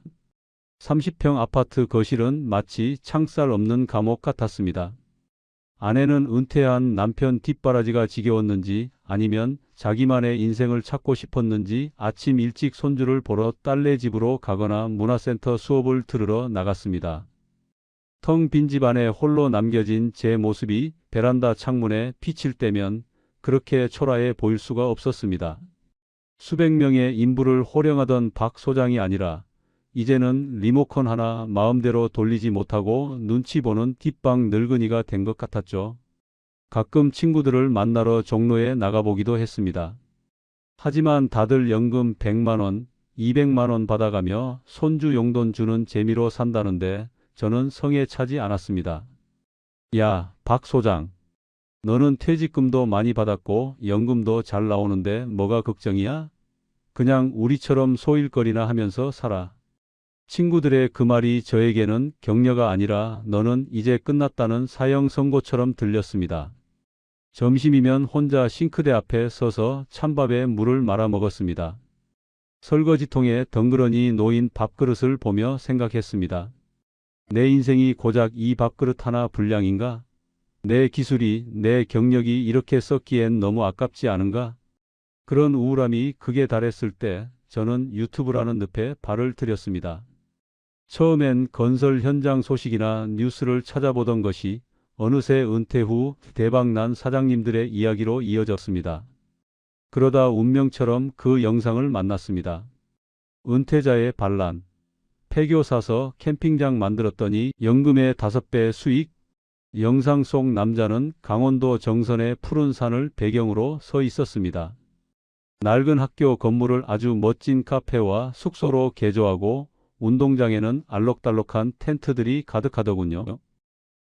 E: 30평 아파트 거실은 마치 창살 없는 감옥 같았습니다. 아내는 은퇴한 남편 뒷바라지가 지겨웠는지 아니면 자기만의 인생을 찾고 싶었는지 아침 일찍 손주를 보러 딸네 집으로 가거나 문화센터 수업을 들으러 나갔습니다. 텅 빈 집 안에 홀로 남겨진 제 모습이 베란다 창문에 비칠 때면 그렇게 초라해 보일 수가 없었습니다. 수백 명의 인부를 호령하던 박 소장이 아니라 이제는 리모컨 하나 마음대로 돌리지 못하고 눈치 보는 뒷방 늙은이가 된 것 같았죠. 가끔 친구들을 만나러 종로에 나가보기도 했습니다. 하지만 다들 연금 100만 원, 200만 원 받아가며 손주 용돈 주는 재미로 산다는데 저는 성에 차지 않았습니다. 야, 박 소장. 너는 퇴직금도 많이 받았고 연금도 잘 나오는데 뭐가 걱정이야? 그냥 우리처럼 소일거리나 하면서 살아. 친구들의 그 말이 저에게는 격려가 아니라 너는 이제 끝났다는 사형 선고처럼 들렸습니다. 점심이면 혼자 싱크대 앞에 서서 찬밥에 물을 말아 먹었습니다. 설거지통에 덩그러니 놓인 밥그릇을 보며 생각했습니다. 내 인생이 고작 이 밥그릇 하나 분량인가? 내 기술이, 내 경력이 이렇게 썼기엔 너무 아깝지 않은가? 그런 우울함이 극에 달했을 때 저는 유튜브라는 늪에 발을 들였습니다. 처음엔 건설 현장 소식이나 뉴스를 찾아보던 것이 어느새 은퇴 후 대박난 사장님들의 이야기로 이어졌습니다. 그러다 운명처럼 그 영상을 만났습니다. 은퇴자의 반란. 폐교 사서 캠핑장 만들었더니 연금의 5배 수익. 영상 속 남자는 강원도 정선의 푸른 산을 배경으로 서 있었습니다. 낡은 학교 건물을 아주 멋진 카페와 숙소로 개조하고 운동장에는 알록달록한 텐트들이 가득하더군요.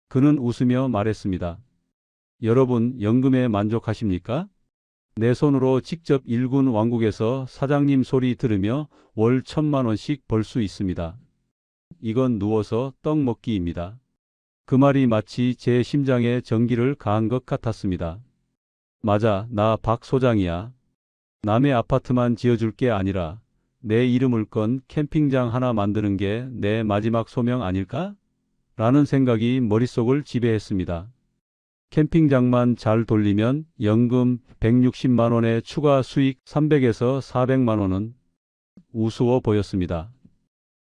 E: 그는 웃으며 말했습니다. 여러분, 연금에 만족하십니까? 내 손으로 직접 1군 왕국에서 사장님 소리 들으며 월 1,000만 원씩 벌 수 있습니다. 이건 누워서 떡 먹기입니다. 그 말이 마치 제 심장에 전기를 가한 것 같았습니다. 맞아, 나 박 소장이야. 남의 아파트만 지어줄 게 아니라 내 이름을 건 캠핑장 하나 만드는 게 내 마지막 소명 아닐까? 라는 생각이 머릿속을 지배했습니다. 캠핑장만 잘 돌리면 연금 160만 원의 추가 수익 300에서 400만 원은 우스워 보였습니다.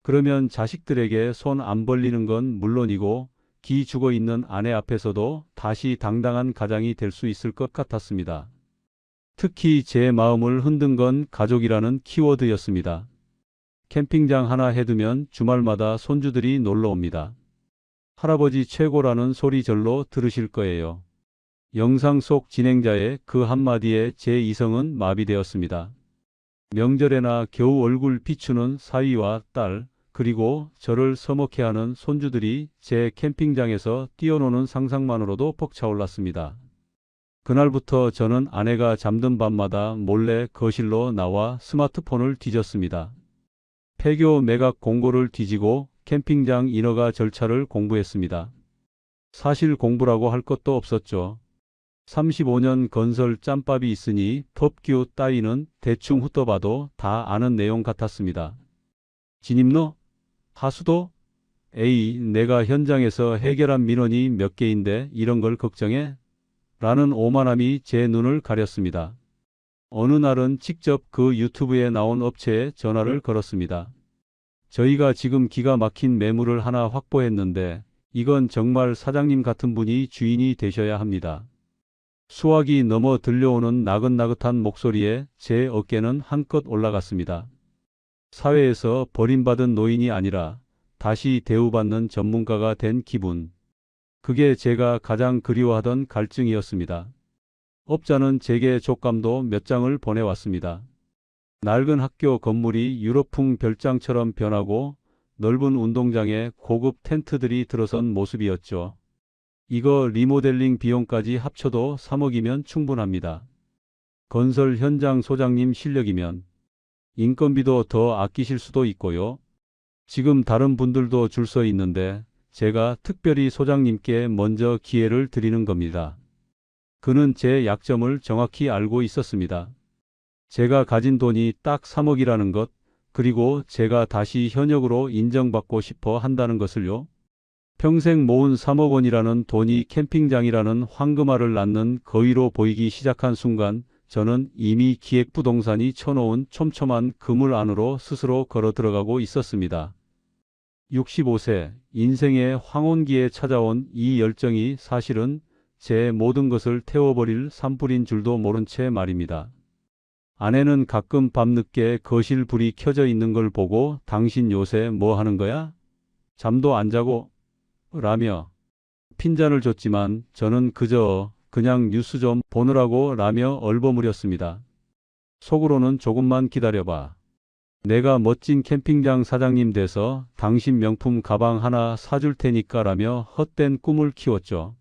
E: 그러면 자식들에게 손 안 벌리는 건 물론이고 기 죽어 있는 아내 앞에서도 다시 당당한 가장이 될 수 있을 것 같았습니다. 특히 제 마음을 흔든 건 가족이라는 키워드였습니다. 캠핑장 하나 해두면 주말마다 손주들이 놀러 옵니다. 할아버지 최고라는 소리 절로 들으실 거예요. 영상 속 진행자의 그 한마디에 제 이성은 마비되었습니다. 명절에나 겨우 얼굴 비추는 사위와 딸, 그리고 저를 서먹해하는 손주들이 제 캠핑장에서 뛰어노는 상상만으로도 벅차올랐습니다. 그날부터 저는 아내가 잠든 밤마다 몰래 거실로 나와 스마트폰을 뒤졌습니다. 폐교 매각 공고를 뒤지고 캠핑장 인허가 절차를 공부했습니다. 사실 공부라고 할 것도 없었죠. 35년 건설 짬밥이 있으니 법규 따위는 대충 훑어봐도 다 아는 내용 같았습니다. 진입로? 하수도? 에이, 내가 현장에서 해결한 민원이 몇 개인데 이런 걸 걱정해? 라는 오만함이 제 눈을 가렸습니다. 어느 날은 직접 그 유튜브에 나온 업체에 전화를 걸었습니다. 저희가 지금 기가 막힌 매물을 하나 확보했는데 이건 정말 사장님 같은 분이 주인이 되셔야 합니다. 수화기 넘어 들려오는 나긋나긋한 목소리에 제 어깨는 한껏 올라갔습니다. 사회에서 버림받은 노인이 아니라 다시 대우받는 전문가가 된 기분. 그게 제가 가장 그리워하던 갈증이었습니다. 업자는 제게 족감도 몇 장을 보내왔습니다. 낡은 학교 건물이 유럽풍 별장처럼 변하고 넓은 운동장에 고급 텐트들이 들어선 모습이었죠. 이거 리모델링 비용까지 합쳐도 3억이면 충분합니다. 건설 현장 소장님 실력이면 인건비도 더 아끼실 수도 있고요. 지금 다른 분들도 줄 서 있는데 제가 특별히 소장님께 먼저 기회를 드리는 겁니다. 그는 제 약점을 정확히 알고 있었습니다. 제가 가진 돈이 딱 3억이라는 것, 그리고 제가 다시 현역으로 인정받고 싶어 한다는 것을요. 평생 모은 3억 원이라는 돈이 캠핑장이라는 황금알을 낳는 거위로 보이기 시작한 순간 저는 이미 기획부동산이 쳐놓은 촘촘한 그물 안으로 스스로 걸어 들어가고 있었습니다. 65세, 인생의 황혼기에 찾아온 이 열정이 사실은 제 모든 것을 태워버릴 산불인 줄도 모른 채 말입니다. 아내는 가끔 밤늦게 거실 불이 켜져 있는 걸 보고 당신 요새 뭐 하는 거야? 잠도 안 자고? 라며 핀잔을 줬지만 저는 그저 그냥 뉴스 좀 보느라고 라며 얼버무렸습니다. 속으로는 조금만 기다려봐. 내가 멋진 캠핑장 사장님 돼서 당신 명품 가방 하나 사줄 테니까 라며 헛된 꿈을 키웠죠.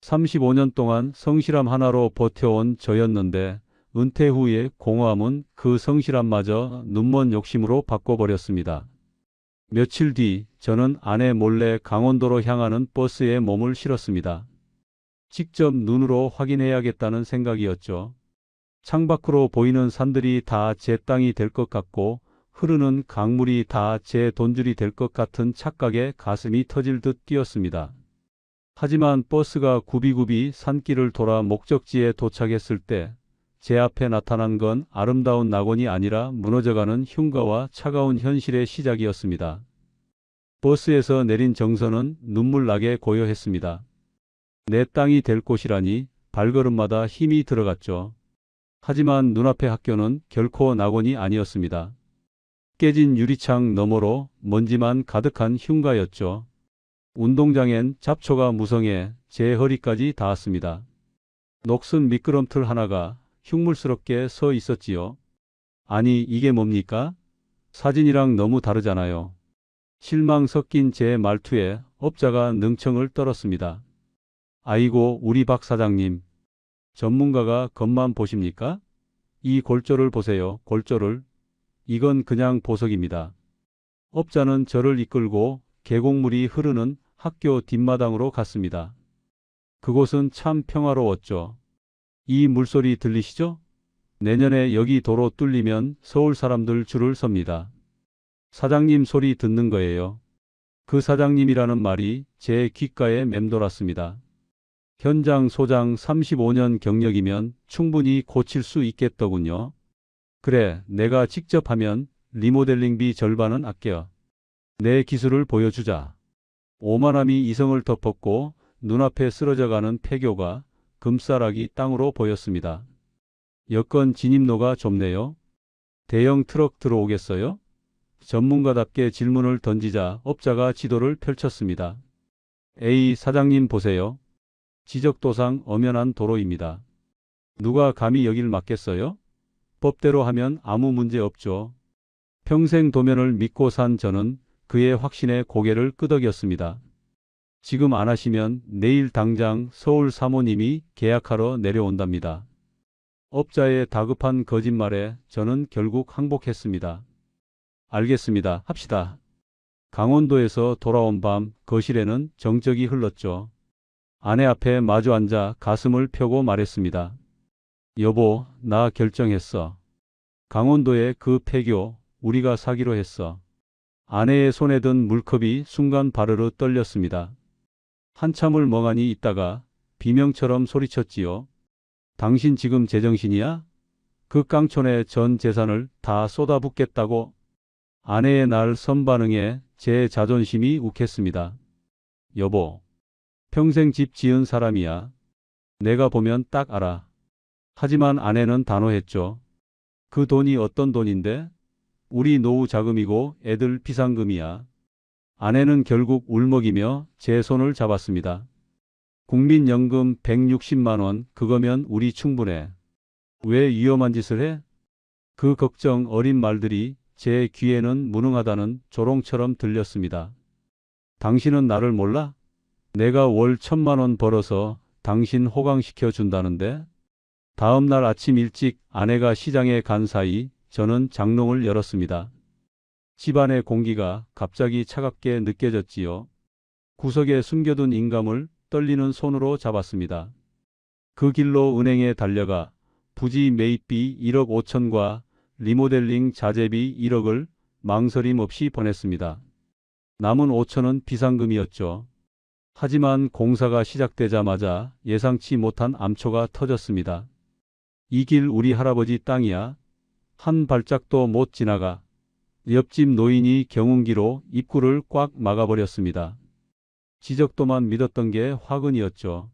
E: 35년 동안 성실함 하나로 버텨온 저였는데 은퇴 후의 공허함은 그 성실함마저 눈먼 욕심으로 바꿔버렸습니다. 며칠 뒤 저는 아내 몰래 강원도로 향하는 버스에 몸을 실었습니다. 직접 눈으로 확인해야겠다는 생각이었죠. 창밖으로 보이는 산들이 다 제 땅이 될 것 같고 흐르는 강물이 다 제 돈줄이 될 것 같은 착각에 가슴이 터질 듯 뛰었습니다. 하지만 버스가 굽이굽이 산길을 돌아 목적지에 도착했을 때 제 앞에 나타난 건 아름다운 낙원이 아니라 무너져가는 흉가와 차가운 현실의 시작이었습니다. 버스에서 내린 정선은 눈물나게 고요했습니다. 내 땅이 될 곳이라니 발걸음마다 힘이 들어갔죠. 하지만 눈앞의 학교는 결코 낙원이 아니었습니다. 깨진 유리창 너머로 먼지만 가득한 흉가였죠. 운동장엔 잡초가 무성해 제 허리까지 닿았습니다. 녹슨 미끄럼틀 하나가 흉물스럽게 서 있었지요. 아니, 이게 뭡니까? 사진이랑 너무 다르잖아요. 실망 섞인 제 말투에 업자가 능청을 떨었습니다. 아이고, 우리 박 사장님. 전문가가 겉만 보십니까? 이 골조를 보세요, 골조를. 이건 그냥 보석입니다. 업자는 저를 이끌고 계곡물이 흐르는 학교 뒷마당으로 갔습니다. 그곳은 참 평화로웠죠. 이 물소리 들리시죠? 내년에 여기 도로 뚫리면 서울 사람들 줄을 섭니다. 사장님 소리 듣는 거예요. 그 사장님이라는 말이 제 귓가에 맴돌았습니다. 현장 소장 35년 경력이면 충분히 고칠 수 있겠더군요. 그래, 내가 직접 하면 리모델링비 절반은 아껴. 내 기술을 보여주자. 오만함이 이성을 덮었고 눈앞에 쓰러져가는 폐교가 금싸라기 땅으로 보였습니다. 여건 진입로가 좁네요. 대형 트럭 들어오겠어요? 전문가답게 질문을 던지자 업자가 지도를 펼쳤습니다. 에이, 사장님 보세요. 지적도상 엄연한 도로입니다. 누가 감히 여길 막겠어요? 법대로 하면 아무 문제 없죠. 평생 도면을 믿고 산 저는 그의 확신에 고개를 끄덕였습니다. 지금 안 하시면 내일 당장 서울 사모님이 계약하러 내려온답니다. 업자의 다급한 거짓말에 저는 결국 항복했습니다. 알겠습니다. 합시다. 강원도에서 돌아온 밤 거실에는 정적이 흘렀죠. 아내 앞에 마주 앉아 가슴을 펴고 말했습니다. 여보, 나 결정했어. 강원도의 그 폐교, 우리가 사기로 했어. 아내의 손에 든 물컵이 순간 바르르 떨렸습니다. 한참을 멍하니 있다가 비명처럼 소리쳤지요. 당신 지금 제정신이야? 그 깡촌에 전 재산을 다 쏟아붓겠다고? 아내의 날 선반응에 제 자존심이 욱했습니다. 여보, 평생 집 지은 사람이야. 내가 보면 딱 알아. 하지만 아내는 단호했죠. 그 돈이 어떤 돈인데? 우리 노후 자금이고 애들 비상금이야. 아내는 결국 울먹이며 제 손을 잡았습니다. 국민연금 160만 원, 그거면 우리 충분해. 왜 위험한 짓을 해? 그 걱정 어린 말들이 제 귀에는 무능하다는 조롱처럼 들렸습니다. 당신은 나를 몰라? 내가 월 1,000만 원 벌어서 당신 호강시켜 준다는데? 다음 날 아침 일찍 아내가 시장에 간 사이 저는 장롱을 열었습니다. 집안의 공기가 갑자기 차갑게 느껴졌지요. 구석에 숨겨둔 인감을 떨리는 손으로 잡았습니다. 그 길로 은행에 달려가 부지 매입비 1억 5천과 리모델링 자재비 1억을 망설임 없이 보냈습니다. 남은 5천은 비상금이었죠. 하지만 공사가 시작되자마자 예상치 못한 암초가 터졌습니다. 이 길 우리 할아버지 땅이야. 한 발짝도 못 지나가. 옆집 노인이 경운기로 입구를 꽉 막아버렸습니다. 지적도만 믿었던 게 화근이었죠.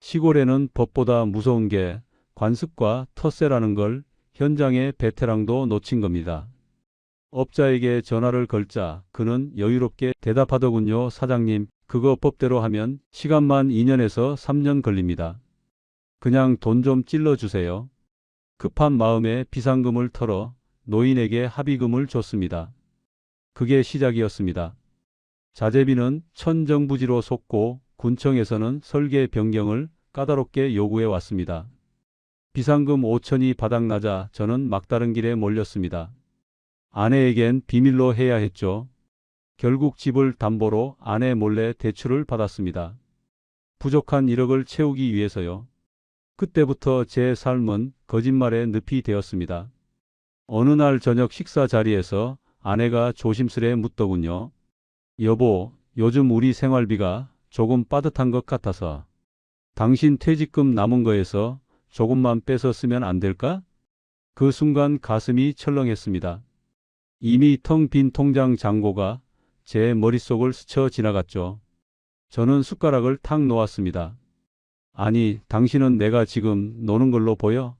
E: 시골에는 법보다 무서운 게 관습과 텃세라는 걸 현장의 베테랑도 놓친 겁니다. 업자에게 전화를 걸자 그는 여유롭게 대답하더군요. 사장님, 그거 법대로 하면 시간만 2년에서 3년 걸립니다. 그냥 돈 좀 찔러주세요. 급한 마음에 비상금을 털어 노인에게 합의금을 줬습니다. 그게 시작이었습니다. 자재비는 천정부지로 솟고 군청에서는 설계 변경을 까다롭게 요구해 왔습니다. 비상금 5천이 바닥나자 저는 막다른 길에 몰렸습니다. 아내에겐 비밀로 해야 했죠. 결국 집을 담보로 아내 몰래 대출을 받았습니다. 부족한 1억을 채우기 위해서요. 그때부터 제 삶은 거짓말의 늪이 되었습니다. 어느 날 저녁 식사 자리에서 아내가 조심스레 묻더군요. 여보, 요즘 우리 생활비가 조금 빠듯한 것 같아서 당신 퇴직금 남은 거에서 조금만 빼서 쓰면 안 될까? 그 순간 가슴이 철렁했습니다. 이미 텅 빈 통장 잔고가 제 머릿속을 스쳐 지나갔죠. 저는 숟가락을 탁 놓았습니다. 아니, 당신은 내가 지금 노는 걸로 보여?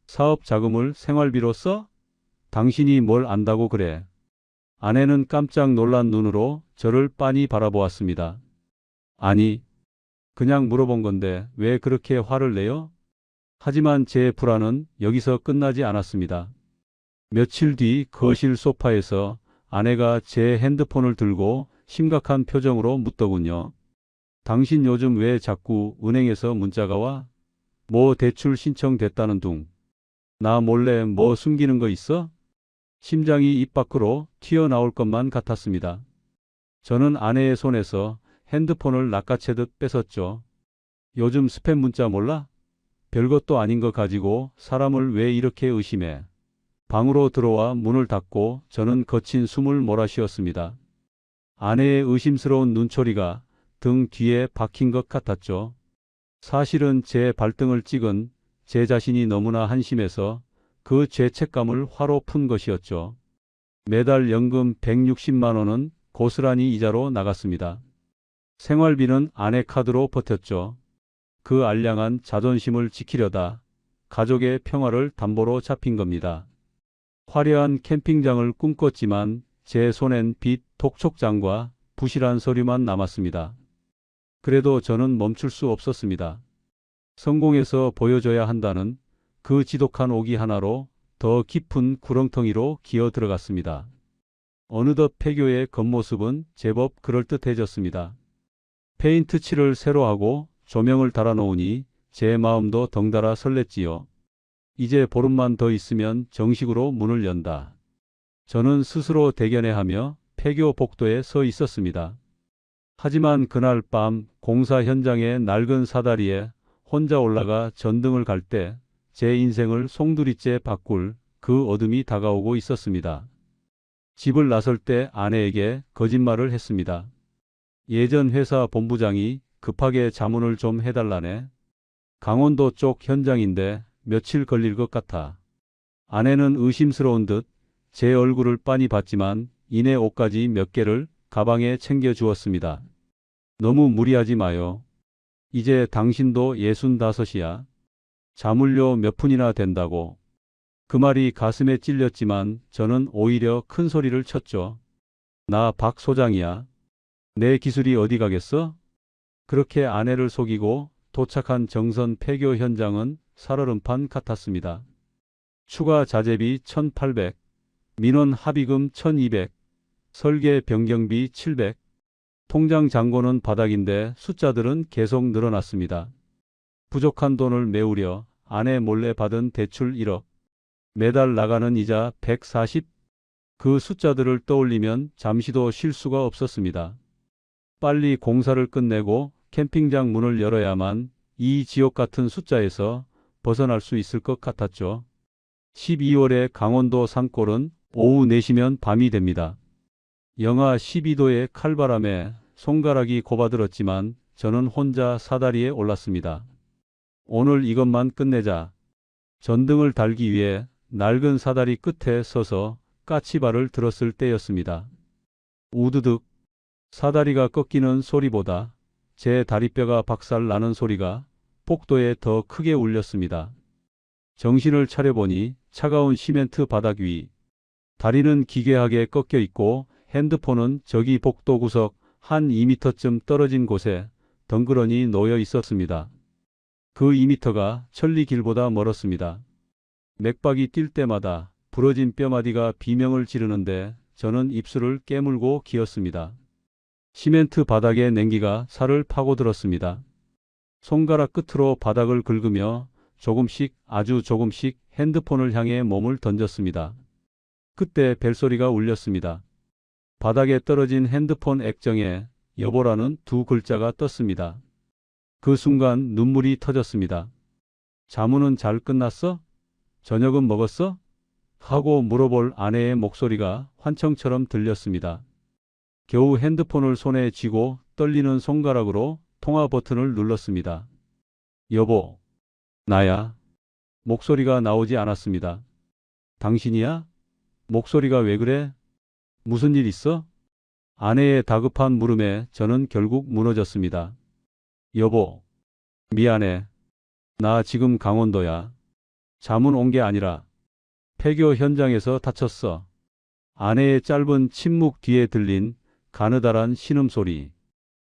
E: 사업 자금을 생활비로 써? 당신이 뭘 안다고 그래? 아내는 깜짝 놀란 눈으로 저를 빤히 바라보았습니다. 아니, 그냥 물어본 건데 왜 그렇게 화를 내요? 하지만 제 불안은 여기서 끝나지 않았습니다. 며칠 뒤 거실 소파에서 아내가 제 핸드폰을 들고 심각한 표정으로 묻더군요. 당신 요즘 왜 자꾸 은행에서 문자가 와? 뭐 대출 신청됐다는 둥. 나 몰래 뭐 숨기는 거 있어? 심장이 입 밖으로 튀어나올 것만 같았습니다. 저는 아내의 손에서 핸드폰을 낚아채듯 뺏었죠. 요즘 스팸 문자 몰라? 별것도 아닌 거 가지고 사람을 왜 이렇게 의심해? 방으로 들어와 문을 닫고 저는 거친 숨을 몰아쉬었습니다. 아내의 의심스러운 눈초리가 등 뒤에 박힌 것 같았죠. 사실은 제 발등을 찍은 제 자신이 너무나 한심해서 그 죄책감을 화로 푼 것이었죠. 매달 연금 160만 원은 고스란히 이자로 나갔습니다. 생활비는 아내 카드로 버텼죠. 그 알량한 자존심을 지키려다 가족의 평화를 담보로 잡힌 겁니다. 화려한 캠핑장을 꿈꿨지만 제 손엔 빚, 독촉장과 부실한 서류만 남았습니다. 그래도 저는 멈출 수 없었습니다. 성공해서 보여줘야 한다는 그 지독한 오기 하나로 더 깊은 구렁텅이로 기어 들어갔습니다. 어느덧 폐교의 겉모습은 제법 그럴듯해졌습니다. 페인트 칠을 새로 하고 조명을 달아놓으니 제 마음도 덩달아 설렜지요. 이제 보름만 더 있으면 정식으로 문을 연다. 저는 스스로 대견해하며 폐교 복도에 서 있었습니다. 하지만 그날 밤 공사 현장의 낡은 사다리에 혼자 올라가 전등을 갈 때 제 인생을 송두리째 바꿀 그 어둠이 다가오고 있었습니다. 집을 나설 때 아내에게 거짓말을 했습니다. 예전 회사 본부장이 급하게 자문을 좀 해달라네. 강원도 쪽 현장인데 며칠 걸릴 것 같아. 아내는 의심스러운 듯 제 얼굴을 빤히 봤지만 이내 옷까지 몇 개를 가방에 챙겨 주었습니다. 너무 무리하지 마요. 이제 당신도 65이야. 자물쇠 몇 푼이나 된다고. 그 말이 가슴에 찔렸지만 저는 오히려 큰 소리를 쳤죠. 나 박 소장이야. 내 기술이 어디 가겠어? 그렇게 아내를 속이고 도착한 정선 폐교 현장은 살얼음판 같았습니다. 추가 자재비 1,800, 민원 합의금 1,200, 설계 변경비 700, 통장 잔고는 바닥인데 숫자들은 계속 늘어났습니다. 부족한 돈을 메우려 아내 몰래 받은 대출 1억, 매달 나가는 이자 140, 그 숫자들을 떠올리면 잠시도 쉴 수가 없었습니다. 빨리 공사를 끝내고 캠핑장 문을 열어야만 이 지옥 같은 숫자에서 벗어날 수 있을 것 같았죠. 12월의 강원도 산골은 오후 4시면 밤이 됩니다. 영하 12도의 칼바람에 손가락이 고바들었지만 저는 혼자 사다리에 올랐습니다. 오늘 이것만 끝내자. 전등을 달기 위해 낡은 사다리 끝에 서서 까치발을 들었을 때였습니다. 우드득 사다리가 꺾이는 소리보다 제 다리뼈가 박살 나는 소리가 폭도에 더 크게 울렸습니다. 정신을 차려보니 차가운 시멘트 바닥 위, 다리는 기괴하게 꺾여 있고 핸드폰은 저기 복도 구석 한 2m쯤 떨어진 곳에 덩그러니 놓여 있었습니다. 그 2m가 천리 길보다 멀었습니다. 맥박이 뛸 때마다 부러진 뼈마디가 비명을 지르는데 저는 입술을 깨물고 기었습니다. 시멘트 바닥에 냉기가 살을 파고들었습니다. 손가락 끝으로 바닥을 긁으며 조금씩 아주 조금씩 핸드폰을 향해 몸을 던졌습니다. 그때 벨소리가 울렸습니다. 바닥에 떨어진 핸드폰 액정에 여보라는 2글자가 떴습니다. 그 순간 눈물이 터졌습니다. 자문은 잘 끝났어? 저녁은 먹었어? 하고 물어볼 아내의 목소리가 환청처럼 들렸습니다. 겨우 핸드폰을 손에 쥐고 떨리는 손가락으로 통화 버튼을 눌렀습니다. 여보, 나야. 목소리가 나오지 않았습니다. 당신이야? 목소리가 왜 그래? 무슨 일 있어? 아내의 다급한 물음에 저는 결국 무너졌습니다. 여보, 미안해. 나 지금 강원도야. 자문 온 게 아니라 폐교 현장에서 다쳤어. 아내의 짧은 침묵 뒤에 들린 가느다란 신음소리.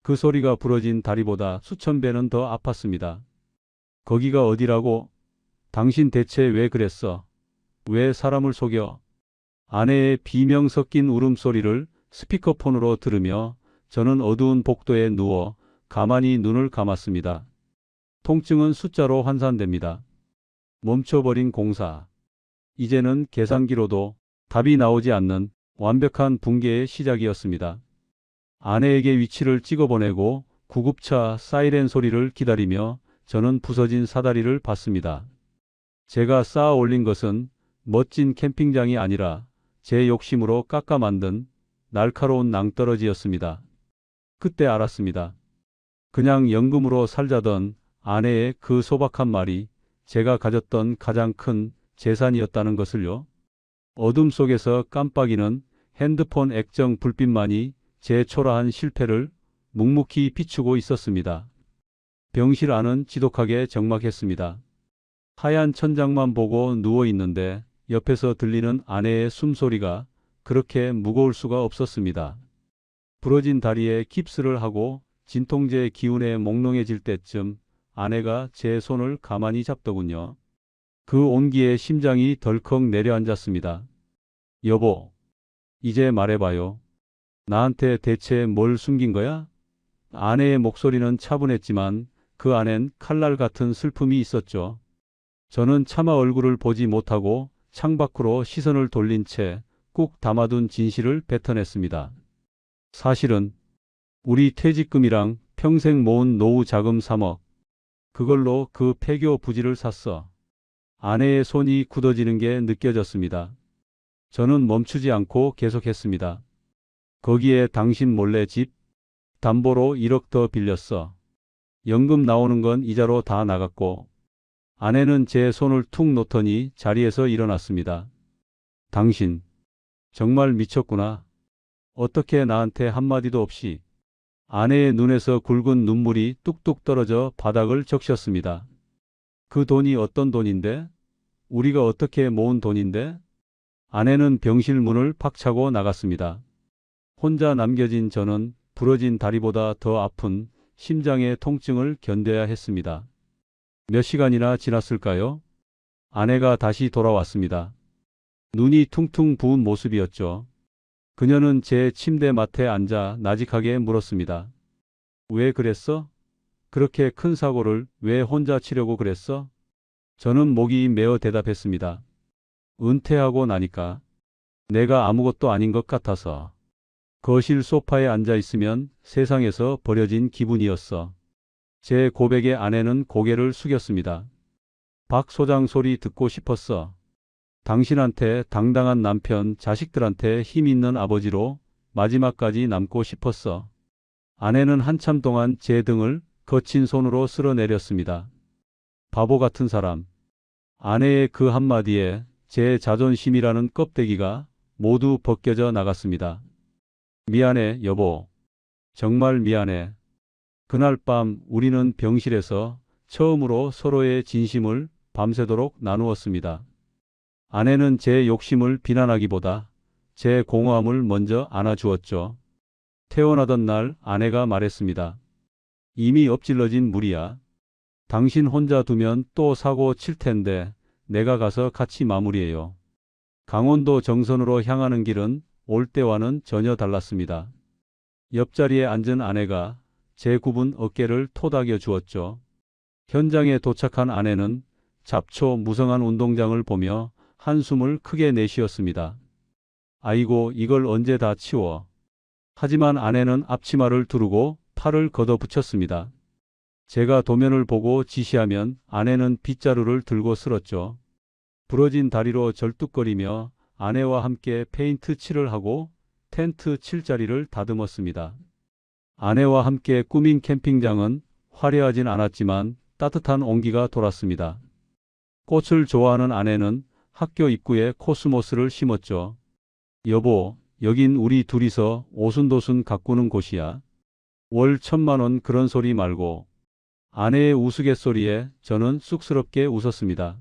E: 그 소리가 부러진 다리보다 수천 배는 더 아팠습니다. 거기가 어디라고? 당신 대체 왜 그랬어? 왜 사람을 속여? 아내의 비명 섞인 울음소리를 스피커폰으로 들으며 저는 어두운 복도에 누워 가만히 눈을 감았습니다. 통증은 숫자로 환산됩니다. 멈춰버린 공사. 이제는 계산기로도 답이 나오지 않는 완벽한 붕괴의 시작이었습니다. 아내에게 위치를 찍어보내고 구급차 사이렌 소리를 기다리며 저는 부서진 사다리를 봤습니다. 제가 쌓아 올린 것은 멋진 캠핑장이 아니라 제 욕심으로 깎아 만든 날카로운 낭떠러지였습니다. 그때 알았습니다. 그냥 연금으로 살자던 아내의 그 소박한 말이 제가 가졌던 가장 큰 재산이었다는 것을요. 어둠 속에서 깜빡이는 핸드폰 액정 불빛만이 제 초라한 실패를 묵묵히 비추고 있었습니다. 병실 안은 지독하게 적막했습니다. 하얀 천장만 보고 누워있는데 옆에서 들리는 아내의 숨소리가 그렇게 무거울 수가 없었습니다. 부러진 다리에 깁스를 하고 진통제 기운에 몽롱해질 때쯤 아내가 제 손을 가만히 잡더군요. 그 온기에 심장이 덜컥 내려앉았습니다. 여보, 이제 말해봐요. 나한테 대체 뭘 숨긴 거야? 아내의 목소리는 차분했지만 그 안엔 칼날 같은 슬픔이 있었죠. 저는 차마 얼굴을 보지 못하고 창밖으로 시선을 돌린 채 꾹 담아둔 진실을 뱉어냈습니다. 사실은 우리 퇴직금이랑 평생 모은 노후 자금 3억. 그걸로 그 폐교 부지를 샀어. 아내의 손이 굳어지는 게 느껴졌습니다. 저는 멈추지 않고 계속했습니다. 거기에 당신 몰래 집, 담보로 1억 더 빌렸어. 연금 나오는 건 이자로 다 나갔고. 아내는 제 손을 툭 놓더니 자리에서 일어났습니다. 당신, 정말 미쳤구나. 어떻게 나한테 한마디도 없이. 아내의 눈에서 굵은 눈물이 뚝뚝 떨어져 바닥을 적셨습니다. 그 돈이 어떤 돈인데? 우리가 어떻게 모은 돈인데? 아내는 병실 문을 팍 차고 나갔습니다. 혼자 남겨진 저는 부러진 다리보다 더 아픈 심장의 통증을 견뎌야 했습니다. 몇 시간이나 지났을까요? 아내가 다시 돌아왔습니다. 눈이 퉁퉁 부은 모습이었죠. 그녀는 제 침대 맡에 앉아 나직하게 물었습니다. 왜 그랬어? 그렇게 큰 사고를 왜 혼자 치려고 그랬어? 저는 목이 메어 대답했습니다. 은퇴하고 나니까 내가 아무것도 아닌 것 같아서. 거실 소파에 앉아 있으면 세상에서 버려진 기분이었어. 제 고백에 아내는 고개를 숙였습니다. 박 소장 소리 듣고 싶었어. 당신한테 당당한 남편, 자식들한테 힘 있는 아버지로 마지막까지 남고 싶었어. 아내는 한참 동안 제 등을 거친 손으로 쓸어내렸습니다. 바보 같은 사람. 아내의 그 한마디에 제 자존심이라는 껍데기가 모두 벗겨져 나갔습니다. 미안해, 여보. 정말 미안해. 그날 밤 우리는 병실에서 처음으로 서로의 진심을 밤새도록 나누었습니다. 아내는 제 욕심을 비난하기보다 제 공허함을 먼저 안아주었죠. 태어나던 날 아내가 말했습니다. 이미 엎질러진 물이야. 당신 혼자 두면 또 사고 칠 텐데 내가 가서 같이 마무리해요. 강원도 정선으로 향하는 길은 올 때와는 전혀 달랐습니다. 옆자리에 앉은 아내가 제 굽은 어깨를 토닥여 주었죠. 현장에 도착한 아내는 잡초 무성한 운동장을 보며 한숨을 크게 내쉬었습니다. 아이고, 이걸 언제 다 치워. 하지만 아내는 앞치마를 두르고 팔을 걷어붙였습니다. 제가 도면을 보고 지시하면 아내는 빗자루를 들고 쓸었죠. 부러진 다리로 절뚝거리며 아내와 함께 페인트 칠을 하고 텐트 칠 자리를 다듬었습니다. 아내와 함께 꾸민 캠핑장은 화려하진 않았지만 따뜻한 온기가 돌았습니다. 꽃을 좋아하는 아내는 학교 입구에 코스모스를 심었죠. 여보, 여긴 우리 둘이서 오순도순 가꾸는 곳이야. 월 1,000만 원 그런 소리 말고. 아내의 우스갯소리에 저는 쑥스럽게 웃었습니다.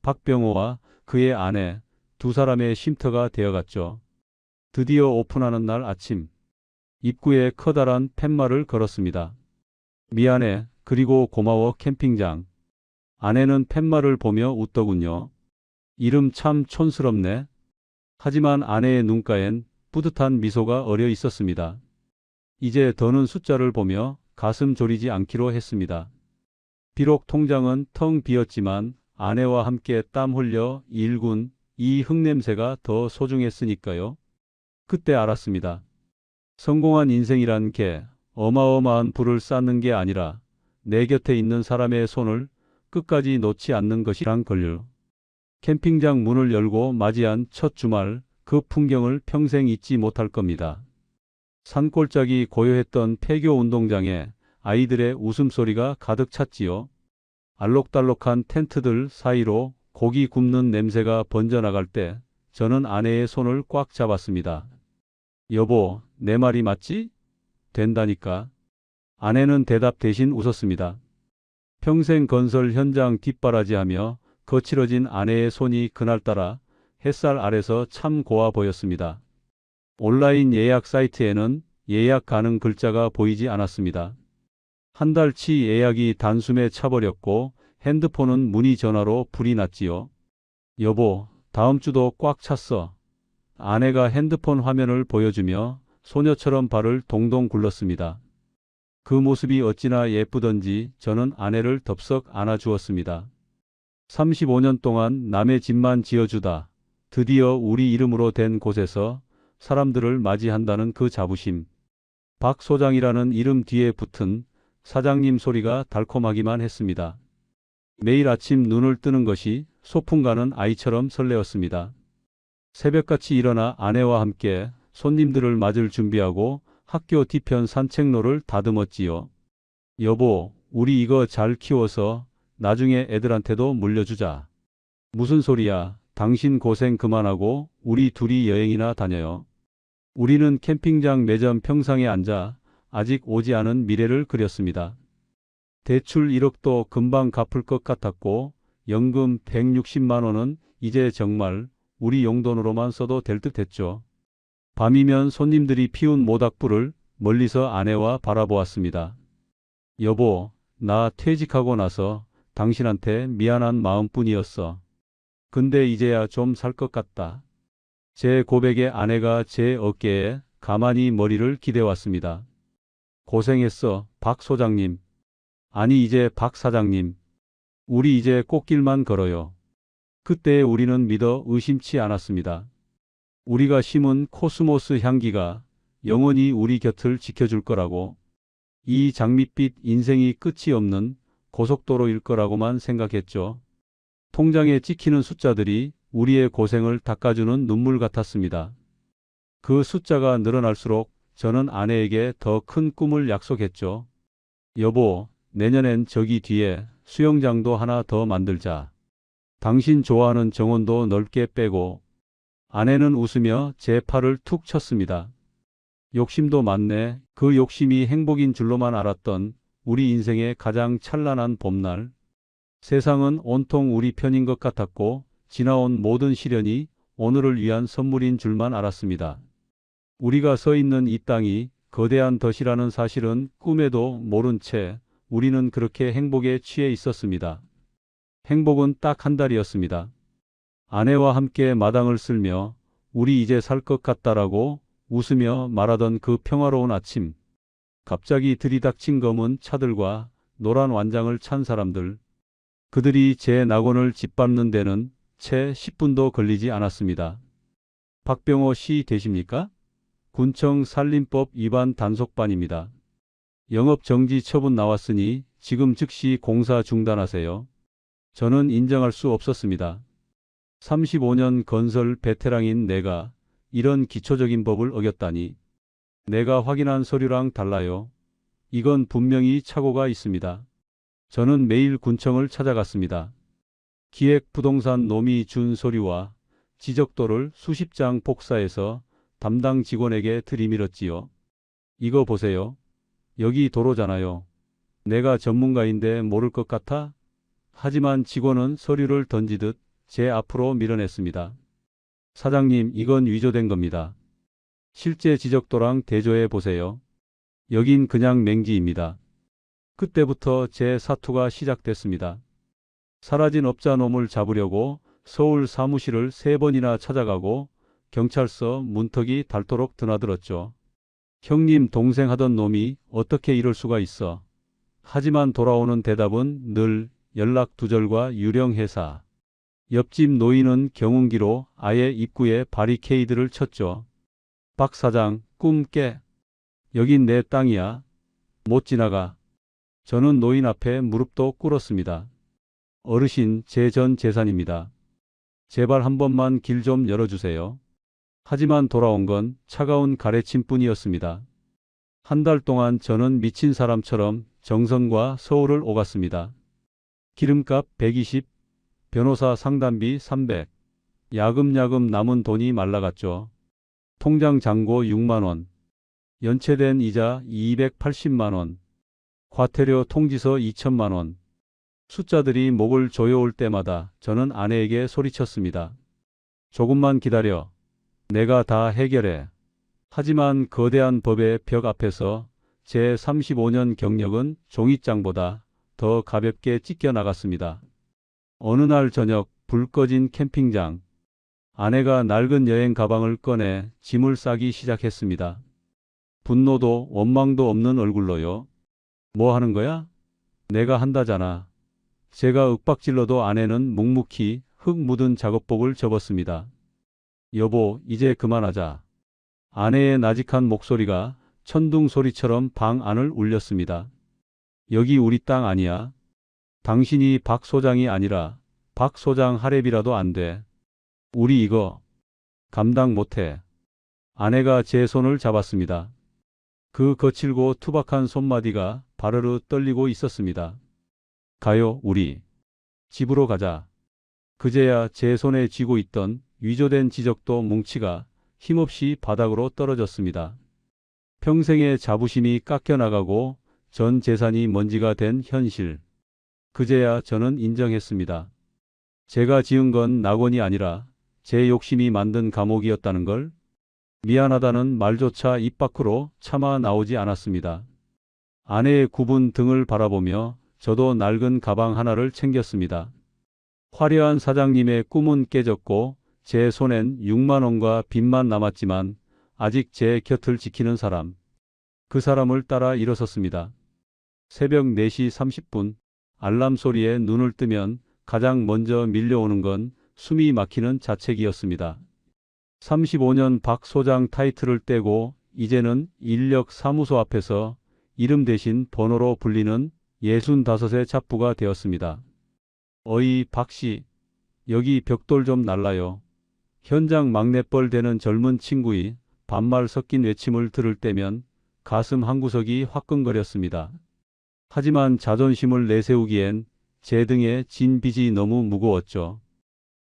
E: 박병호와 그의 아내, 두 사람의 쉼터가 되어갔죠. 드디어 오픈하는 날 아침. 입구에 커다란 팻말을 걸었습니다. 미안해, 그리고 고마워 캠핑장. 아내는 팻말을 보며 웃더군요. 이름 참 촌스럽네. 하지만 아내의 눈가엔 뿌듯한 미소가 어려 있었습니다. 이제 더는 숫자를 보며 가슴 졸이지 않기로 했습니다. 비록 통장은 텅 비었지만 아내와 함께 땀 흘려 일군 이 흙냄새가 더 소중했으니까요. 그때 알았습니다. 성공한 인생이란 게 어마어마한 부를 쌓는 게 아니라 내 곁에 있는 사람의 손을 끝까지 놓지 않는 것이란 걸요. 캠핑장 문을 열고 맞이한 첫 주말, 그 풍경을 평생 잊지 못할 겁니다. 산골짜기 고요했던 폐교 운동장에 아이들의 웃음소리가 가득 찼지요. 알록달록한 텐트들 사이로 고기 굽는 냄새가 번져나갈 때 저는 아내의 손을 꽉 잡았습니다. 여보, 내 말이 맞지? 된다니까. 아내는 대답 대신 웃었습니다. 평생 건설 현장 뒷바라지하며 거칠어진 아내의 손이 그날따라 햇살 아래서 참 고와 보였습니다. 온라인 예약 사이트에는 예약 가능 글자가 보이지 않았습니다. 한 달치 예약이 단숨에 차버렸고 핸드폰은 문의 전화로 불이 났지요. 여보, 다음 주도 꽉 찼어. 아내가 핸드폰 화면을 보여주며 소녀처럼 발을 동동 굴렀습니다. 그 모습이 어찌나 예쁘던지 저는 아내를 덥석 안아주었습니다. 35년 동안 남의 집만 지어주다 드디어 우리 이름으로 된 곳에서 사람들을 맞이한다는 그 자부심. 박 소장이라는 이름 뒤에 붙은 사장님 소리가 달콤하기만 했습니다. 매일 아침 눈을 뜨는 것이 소풍 가는 아이처럼 설레었습니다. 새벽같이 일어나 아내와 함께 손님들을 맞을 준비하고 학교 뒤편 산책로를 다듬었지요. 여보, 우리 이거 잘 키워서 나중에 애들한테도 물려주자. 무슨 소리야? 당신 고생 그만하고 우리 둘이 여행이나 다녀요. 우리는 캠핑장 매점 평상에 앉아 아직 오지 않은 미래를 그렸습니다. 대출 1억도 금방 갚을 것 같았고 연금 160만 원은 이제 정말 우리 용돈으로만 써도 될 듯 했죠. 밤이면 손님들이 피운 모닥불을 멀리서 아내와 바라보았습니다. 여보, 나 퇴직하고 나서 당신한테 미안한 마음뿐이었어. 근데 이제야 좀 살 것 같다. 제 고백에 아내가 제 어깨에 가만히 머리를 기대왔습니다. 고생했어, 박 소장님. 아니 이제 박 사장님. 우리 이제 꽃길만 걸어요. 그때 우리는 믿어 의심치 않았습니다. 우리가 심은 코스모스 향기가 영원히 우리 곁을 지켜줄 거라고. 이 장밋빛 인생이 끝이 없는 고속도로일 거라고만 생각했죠. 통장에 찍히는 숫자들이 우리의 고생을 닦아주는 눈물 같았습니다. 그 숫자가 늘어날수록 저는 아내에게 더 큰 꿈을 약속했죠. 여보, 내년엔 저기 뒤에 수영장도 하나 더 만들자. 당신 좋아하는 정원도 넓게 빼고. 아내는 웃으며 제 팔을 툭 쳤습니다. 욕심도 많네. 그 욕심이 행복인 줄로만 알았던 우리 인생의 가장 찬란한 봄날. 세상은 온통 우리 편인 것 같았고 지나온 모든 시련이 오늘을 위한 선물인 줄만 알았습니다. 우리가 서 있는 이 땅이 거대한 덫이라는 사실은 꿈에도 모른 채 우리는 그렇게 행복에 취해 있었습니다. 행복은 딱 한 달이었습니다. 아내와 함께 마당을 쓸며 우리 이제 살 것 같다라고 웃으며 말하던 그 평화로운 아침. 갑자기 들이닥친 검은 차들과 노란 완장을 찬 사람들. 그들이 제 낙원을 짓밟는 데는 채 10분도 걸리지 않았습니다. 박병호 씨 되십니까? 군청 산림법 위반 단속반입니다. 영업정지 처분 나왔으니 지금 즉시 공사 중단하세요. 저는 인정할 수 없었습니다. 35년 건설 베테랑인 내가 이런 기초적인 법을 어겼다니. 내가 확인한 서류랑 달라요. 이건 분명히 착오가 있습니다. 저는 매일 군청을 찾아갔습니다. 기획부동산 놈이 준 서류와 지적도를 수십 장 복사해서 담당 직원에게 들이밀었지요. 이거 보세요. 여기 도로잖아요. 내가 전문가인데 모를 것 같아? 하지만 직원은 서류를 던지듯 제 앞으로 밀어냈습니다. 사장님, 이건 위조된 겁니다. 실제 지적도랑 대조해 보세요. 여긴 그냥 맹지입니다. 그때부터 제 사투가 시작됐습니다. 사라진 업자놈을 잡으려고 서울 사무실을 3번이나 찾아가고 경찰서 문턱이 닳도록 드나들었죠. 형님 동생 하던 놈이 어떻게 이럴 수가 있어. 하지만 돌아오는 대답은 늘 연락 두절과 유령 회사. 옆집 노인은 경운기로 아예 입구에 바리케이드를 쳤죠. 박 사장, 꿈 깨. 여긴 내 땅이야. 못 지나가. 저는 노인 앞에 무릎도 꿇었습니다. 어르신, 제 전 재산입니다. 제발 한 번만 길 좀 열어주세요. 하지만 돌아온 건 차가운 가래침뿐이었습니다. 한 달 동안 저는 미친 사람처럼 정선과 서울을 오갔습니다. 기름값 120, 변호사 상담비 300, 야금야금 남은 돈이 말라갔죠. 통장 잔고 6만 원, 연체된 이자 280만 원, 과태료 통지서 2천만 원. 숫자들이 목을 조여올 때마다 저는 아내에게 소리쳤습니다. 조금만 기다려. 내가 다 해결해. 하지만 거대한 법의 벽 앞에서 제 35년 경력은 종이장보다 더 가볍게 찢겨 나갔습니다. 어느 날 저녁 불 꺼진 캠핑장. 아내가 낡은 여행 가방을 꺼내 짐을 싸기 시작했습니다. 분노도 원망도 없는 얼굴로요. 뭐 하는 거야? 내가 한다잖아. 제가 윽박질러도 아내는 묵묵히 흙 묻은 작업복을 접었습니다. 여보, 이제 그만하자. 아내의 나직한 목소리가 천둥 소리처럼 방 안을 울렸습니다. 여기 우리 땅 아니야. 당신이 박 소장이 아니라 박 소장 하랩이라도 안 돼. 우리 이거 감당 못해. 아내가 제 손을 잡았습니다. 그 거칠고 투박한 손마디가 바르르 떨리고 있었습니다. 가요, 우리. 집으로 가자. 그제야 제 손에 쥐고 있던 위조된 지적도 뭉치가 힘없이 바닥으로 떨어졌습니다. 평생의 자부심이 깎여나가고 전 재산이 먼지가 된 현실. 그제야 저는 인정했습니다. 제가 지은 건 낙원이 아니라 제 욕심이 만든 감옥이었다는 걸. 미안하다는 말조차 입 밖으로 차마 나오지 않았습니다. 아내의 굽은 등을 바라보며 저도 낡은 가방 하나를 챙겼습니다. 화려한 사장님의 꿈은 깨졌고 제 손엔 6만 원과 빚만 남았지만 아직 제 곁을 지키는 사람. 그 사람을 따라 일어섰습니다. 새벽 4시 30분 알람 소리에 눈을 뜨면 가장 먼저 밀려오는 건 숨이 막히는 자책이었습니다. 35년 박 소장 타이틀을 떼고 이제는 인력 사무소 앞에서 이름 대신 번호로 불리는 65의 잡부가 되었습니다. 어이 박씨, 여기 벽돌 좀 날라요. 현장 막내뻘 되는 젊은 친구의 반말 섞인 외침을 들을 때면 가슴 한구석이 화끈거렸습니다. 하지만 자존심을 내세우기엔 제 등에 진 빚이 너무 무거웠죠.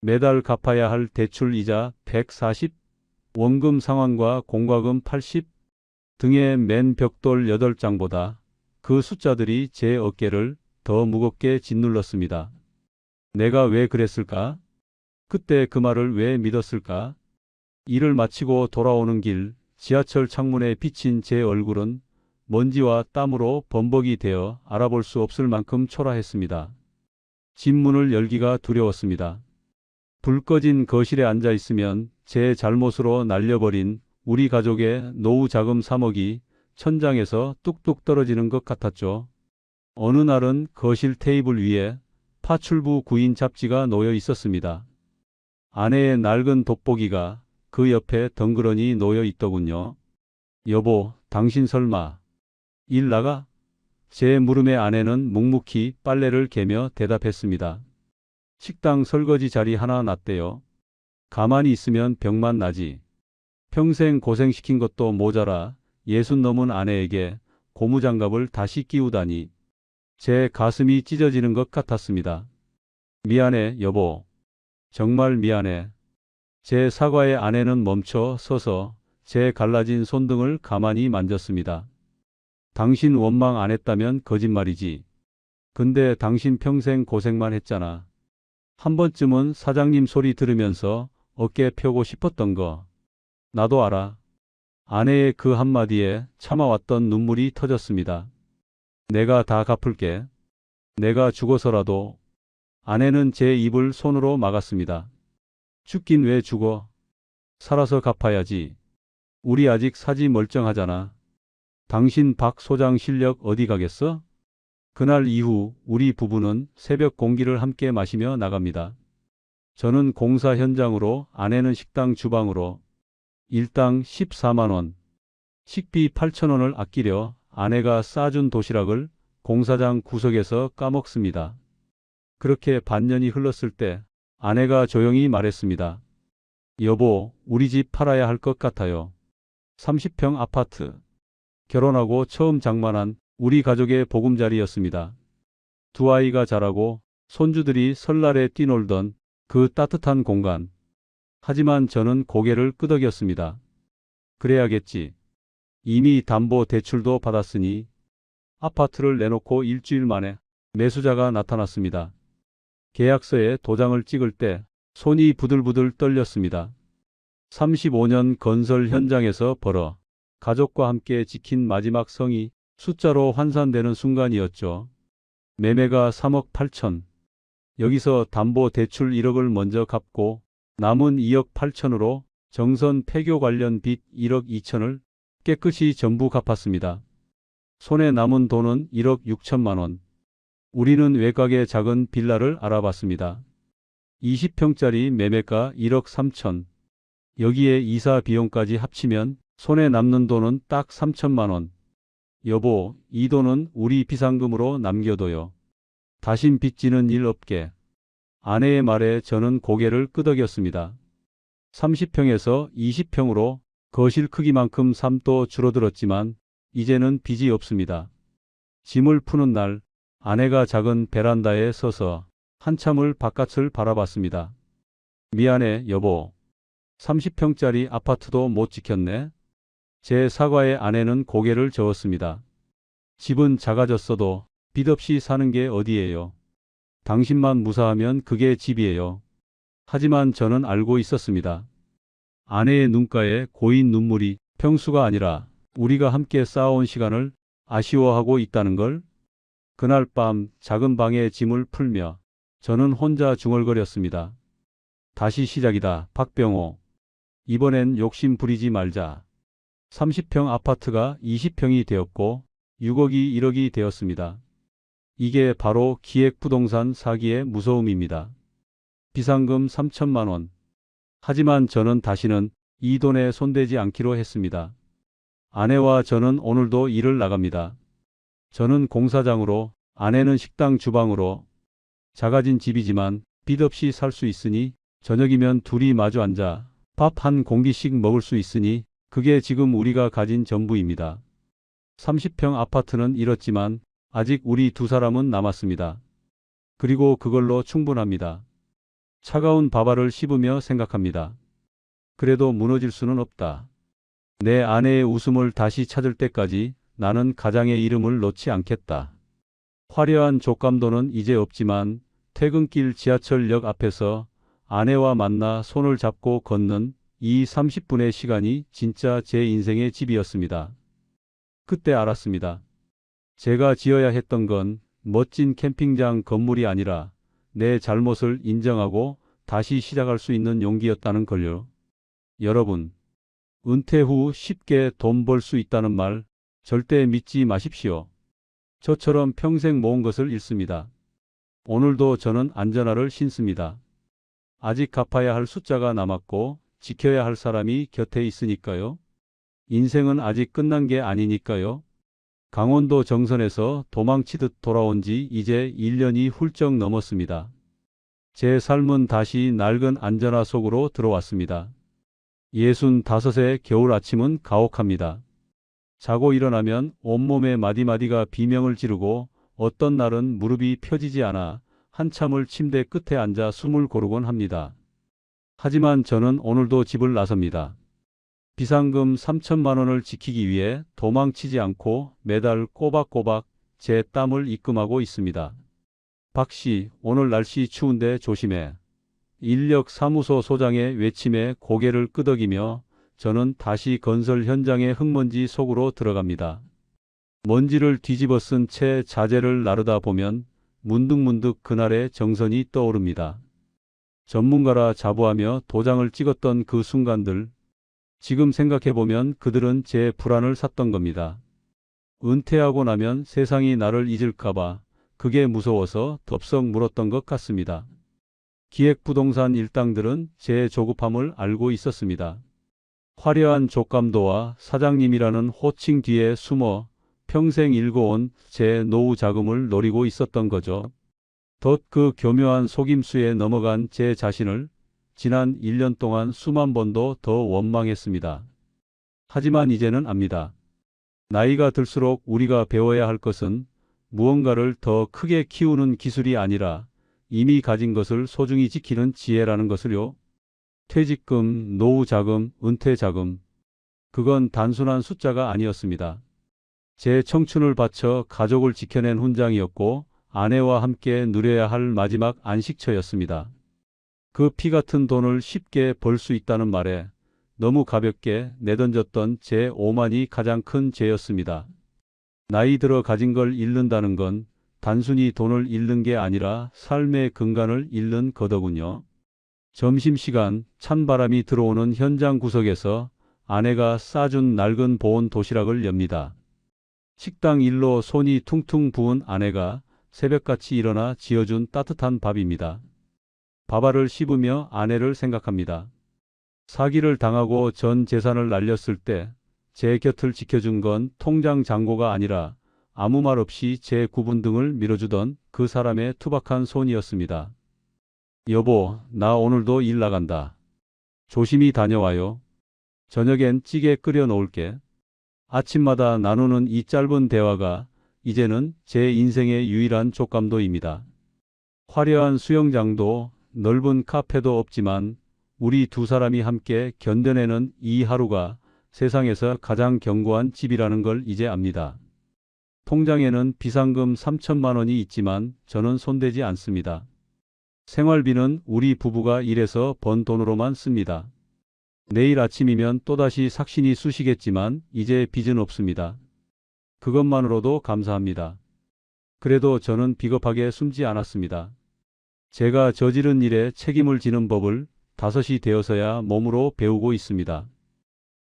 E: 매달 갚아야 할 대출 이자 140, 원금 상환과 공과금 80, 등에 맨 벽돌 8장보다 그 숫자들이 제 어깨를 더 무겁게 짓눌렀습니다. 내가 왜 그랬을까? 그때 그 말을 왜 믿었을까? 일을 마치고 돌아오는 길 지하철 창문에 비친 제 얼굴은 먼지와 땀으로 범벅이 되어 알아볼 수 없을 만큼 초라했습니다. 집 문을 열기가 두려웠습니다. 불 꺼진 거실에 앉아 있으면 제 잘못으로 날려버린 우리 가족의 노후 자금 3억이 천장에서 뚝뚝 떨어지는 것 같았죠. 어느 날은 거실 테이블 위에 파출부 구인 잡지가 놓여 있었습니다. 아내의 낡은 돋보기가 그 옆에 덩그러니 놓여 있더군요. 여보, 당신 설마 일 나가? 제 물음에 아내는 묵묵히 빨래를 개며 대답했습니다. 식당 설거지 자리 하나 놨대요. 가만히 있으면 병만 나지. 평생 고생시킨 것도 모자라 60 넘은 아내에게 고무장갑을 다시 끼우다니. 제 가슴이 찢어지는 것 같았습니다. 미안해, 여보. 정말 미안해. 제 사과에 아내는 멈춰 서서 제 갈라진 손등을 가만히 만졌습니다. 당신 원망 안 했다면 거짓말이지. 근데 당신 평생 고생만 했잖아. 한 번쯤은 사장님 소리 들으면서 어깨 펴고 싶었던 거. 나도 알아. 아내의 그 한마디에 참아왔던 눈물이 터졌습니다. 내가 다 갚을게. 내가 죽어서라도. 아내는 제 입을 손으로 막았습니다. 죽긴 왜 죽어? 살아서 갚아야지. 우리 아직 사지 멀쩡하잖아. 당신 박 소장 실력 어디 가겠어? 그날 이후 우리 부부는 새벽 공기를 함께 마시며 나갑니다. 저는 공사 현장으로, 아내는 식당 주방으로. 일당 14만 원. 식비 8천 원을 아끼려 아내가 싸준 도시락을 공사장 구석에서 까먹습니다. 그렇게 반년이 흘렀을 때 아내가 조용히 말했습니다. 여보, 우리 집 팔아야 할 것 같아요. 30평 아파트. 결혼하고 처음 장만한 우리 가족의 보금자리였습니다. 두 아이가 자라고 손주들이 설날에 뛰놀던 그 따뜻한 공간. 하지만 저는 고개를 끄덕였습니다. 그래야겠지. 이미 담보 대출도 받았으니. 아파트를 내놓고 일주일 만에 매수자가 나타났습니다. 계약서에 도장을 찍을 때 손이 부들부들 떨렸습니다. 35년 건설 현장에서 벌어 가족과 함께 지킨 마지막 성이 숫자로 환산되는 순간이었죠. 매매가 3억 8천. 여기서 담보 대출 1억을 먼저 갚고 남은 2억 8천으로 정선 폐교 관련 빚 1억 2천을 깨끗이 전부 갚았습니다. 손에 남은 돈은 1억 6천만 원. 우리는 외곽의 작은 빌라를 알아봤습니다. 20평짜리 매매가 1억 3천. 여기에 이사 비용까지 합치면 손에 남는 돈은 딱 3천만 원. 여보, 이 돈은 우리 비상금으로 남겨둬요. 다신 빚지는 일 없게. 아내의 말에 저는 고개를 끄덕였습니다. 30평에서 20평으로 거실 크기만큼 삶도 줄어들었지만 이제는 빚이 없습니다. 짐을 푸는 날 아내가 작은 베란다에 서서 한참을 바깥을 바라봤습니다. 미안해, 여보. 30평짜리 아파트도 못 지켰네. 제 사과에 아내는 고개를 저었습니다. 집은 작아졌어도 빚 없이 사는 게 어디예요. 당신만 무사하면 그게 집이에요. 하지만 저는 알고 있었습니다. 아내의 눈가에 고인 눈물이 평수가 아니라 우리가 함께 쌓아온 시간을 아쉬워하고 있다는 걸. 그날 밤 작은 방에 짐을 풀며 저는 혼자 중얼거렸습니다. 다시 시작이다, 박병호. 이번엔 욕심 부리지 말자. 30평 아파트가 20평이 되었고 6억이 1억이 되었습니다. 이게 바로 기획부동산 사기의 무서움입니다. 비상금 3천만 원. 하지만 저는 다시는 이 돈에 손대지 않기로 했습니다. 아내와 저는 오늘도 일을 나갑니다. 저는 공사장으로, 아내는 식당 주방으로. 작아진 집이지만 빚 없이 살 수 있으니, 저녁이면 둘이 마주 앉아 밥 한 공기씩 먹을 수 있으니 그게 지금 우리가 가진 전부입니다. 30평 아파트는 잃었지만 아직 우리 두 사람은 남았습니다. 그리고 그걸로 충분합니다. 차가운 밥알을 씹으며 생각합니다. 그래도 무너질 수는 없다. 내 아내의 웃음을 다시 찾을 때까지 나는 가장의 이름을 놓지 않겠다. 화려한 족감도는 이제 없지만 퇴근길 지하철역 앞에서 아내와 만나 손을 잡고 걷는 이 30분의 시간이 진짜 제 인생의 집이었습니다. 그때 알았습니다. 제가 지어야 했던 건 멋진 캠핑장 건물이 아니라 내 잘못을 인정하고 다시 시작할 수 있는 용기였다는 걸요. 여러분, 은퇴 후 쉽게 돈 벌 수 있다는 말 절대 믿지 마십시오. 저처럼 평생 모은 것을 잃습니다. 오늘도 저는 안전화를 신습니다. 아직 갚아야 할 숫자가 남았고 지켜야 할 사람이 곁에 있으니까요. 인생은 아직 끝난 게 아니니까요. 강원도 정선에서 도망치듯 돌아온 지 이제 1년이 훌쩍 넘었습니다. 제 삶은 다시 낡은 안전화 속으로 들어왔습니다. 65의 겨울 아침은 가혹합니다. 자고 일어나면 온몸에 마디마디가 비명을 지르고 어떤 날은 무릎이 펴지지 않아 한참을 침대 끝에 앉아 숨을 고르곤 합니다. 하지만 저는 오늘도 집을 나섭니다. 비상금 3천만 원을 지키기 위해 도망치지 않고 매달 꼬박꼬박 제 땀을 입금하고 있습니다. 박씨, 오늘 날씨 추운데 조심해. 인력사무소 소장의 외침에 고개를 끄덕이며 저는 다시 건설 현장의 흙먼지 속으로 들어갑니다. 먼지를 뒤집어 쓴 채 자재를 나르다 보면 문득문득 그날의 정선이 떠오릅니다. 전문가라 자부하며 도장을 찍었던 그 순간들, 지금 생각해보면 그들은 제 불안을 샀던 겁니다. 은퇴하고 나면 세상이 나를 잊을까봐 그게 무서워서 덥석 물었던 것 같습니다. 기획부동산 일당들은 제 조급함을 알고 있었습니다. 화려한 족감도와 사장님이라는 호칭 뒤에 숨어 평생 일궈온 제 노후 자금을 노리고 있었던 거죠. 덧 그 교묘한 속임수에 넘어간 제 자신을 지난 1년 동안 수만 번도 더 원망했습니다. 하지만 이제는 압니다. 나이가 들수록 우리가 배워야 할 것은 무언가를 더 크게 키우는 기술이 아니라 이미 가진 것을 소중히 지키는 지혜라는 것을요. 퇴직금, 노후자금, 은퇴자금. 그건 단순한 숫자가 아니었습니다. 제 청춘을 바쳐 가족을 지켜낸 훈장이었고 아내와 함께 누려야 할 마지막 안식처였습니다. 그 피 같은 돈을 쉽게 벌 수 있다는 말에 너무 가볍게 내던졌던 제 오만이 가장 큰 죄였습니다. 나이 들어 가진 걸 잃는다는 건 단순히 돈을 잃는 게 아니라 삶의 근간을 잃는 거더군요. 점심시간 찬바람이 들어오는 현장 구석에서 아내가 싸준 낡은 보온 도시락을 엽니다. 식당 일로 손이 퉁퉁 부은 아내가 새벽같이 일어나 지어준 따뜻한 밥입니다. 밥알을 씹으며 아내를 생각합니다. 사기를 당하고 전 재산을 날렸을 때 제 곁을 지켜준 건 통장 잔고가 아니라 아무 말 없이 제 구분 등을 밀어주던 그 사람의 투박한 손이었습니다. 여보, 나 오늘도 일 나간다. 조심히 다녀와요. 저녁엔 찌개 끓여 놓을게. 아침마다 나누는 이 짧은 대화가 이제는 제 인생의 유일한 족감도입니다. 화려한 수영장도 넓은 카페도 없지만 우리 두 사람이 함께 견뎌내는 이 하루가 세상에서 가장 견고한 집이라는 걸 이제 압니다. 통장에는 비상금 3천만 원이 있지만 저는 손대지 않습니다. 생활비는 우리 부부가 일해서 번 돈으로만 씁니다. 내일 아침이면 또다시 삭신이 쑤시겠지만 이제 빚은 없습니다. 그것만으로도 감사합니다. 그래도 저는 비겁하게 숨지 않았습니다. 제가 저지른 일에 책임을 지는 법을 5이 되어서야 몸으로 배우고 있습니다.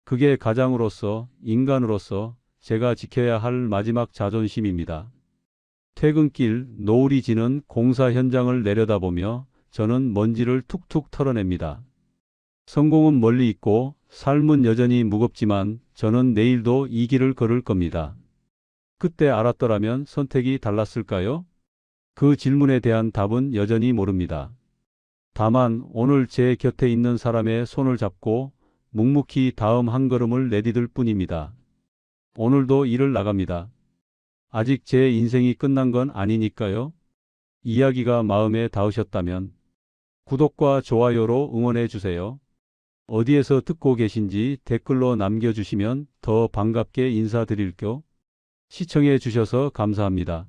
E: 그게 가장으로서, 인간으로서 제가 지켜야 할 마지막 자존심입니다. 퇴근길 노을이 지는 공사 현장을 내려다보며 저는 먼지를 툭툭 털어냅니다. 성공은 멀리 있고 삶은 여전히 무겁지만 저는 내일도 이 길을 걸을 겁니다. 그때 알았더라면 선택이 달랐을까요? 그 질문에 대한 답은 여전히 모릅니다. 다만 오늘 제 곁에 있는 사람의 손을 잡고 묵묵히 다음 한 걸음을 내디딜 뿐입니다. 오늘도 일을 나갑니다. 아직 제 인생이 끝난 건 아니니까요. 이야기가 마음에 닿으셨다면 구독과 좋아요로 응원해 주세요. 어디에서 듣고 계신지 댓글로 남겨주시면 더 반갑게 인사드릴게요. 시청해 주셔서 감사합니다.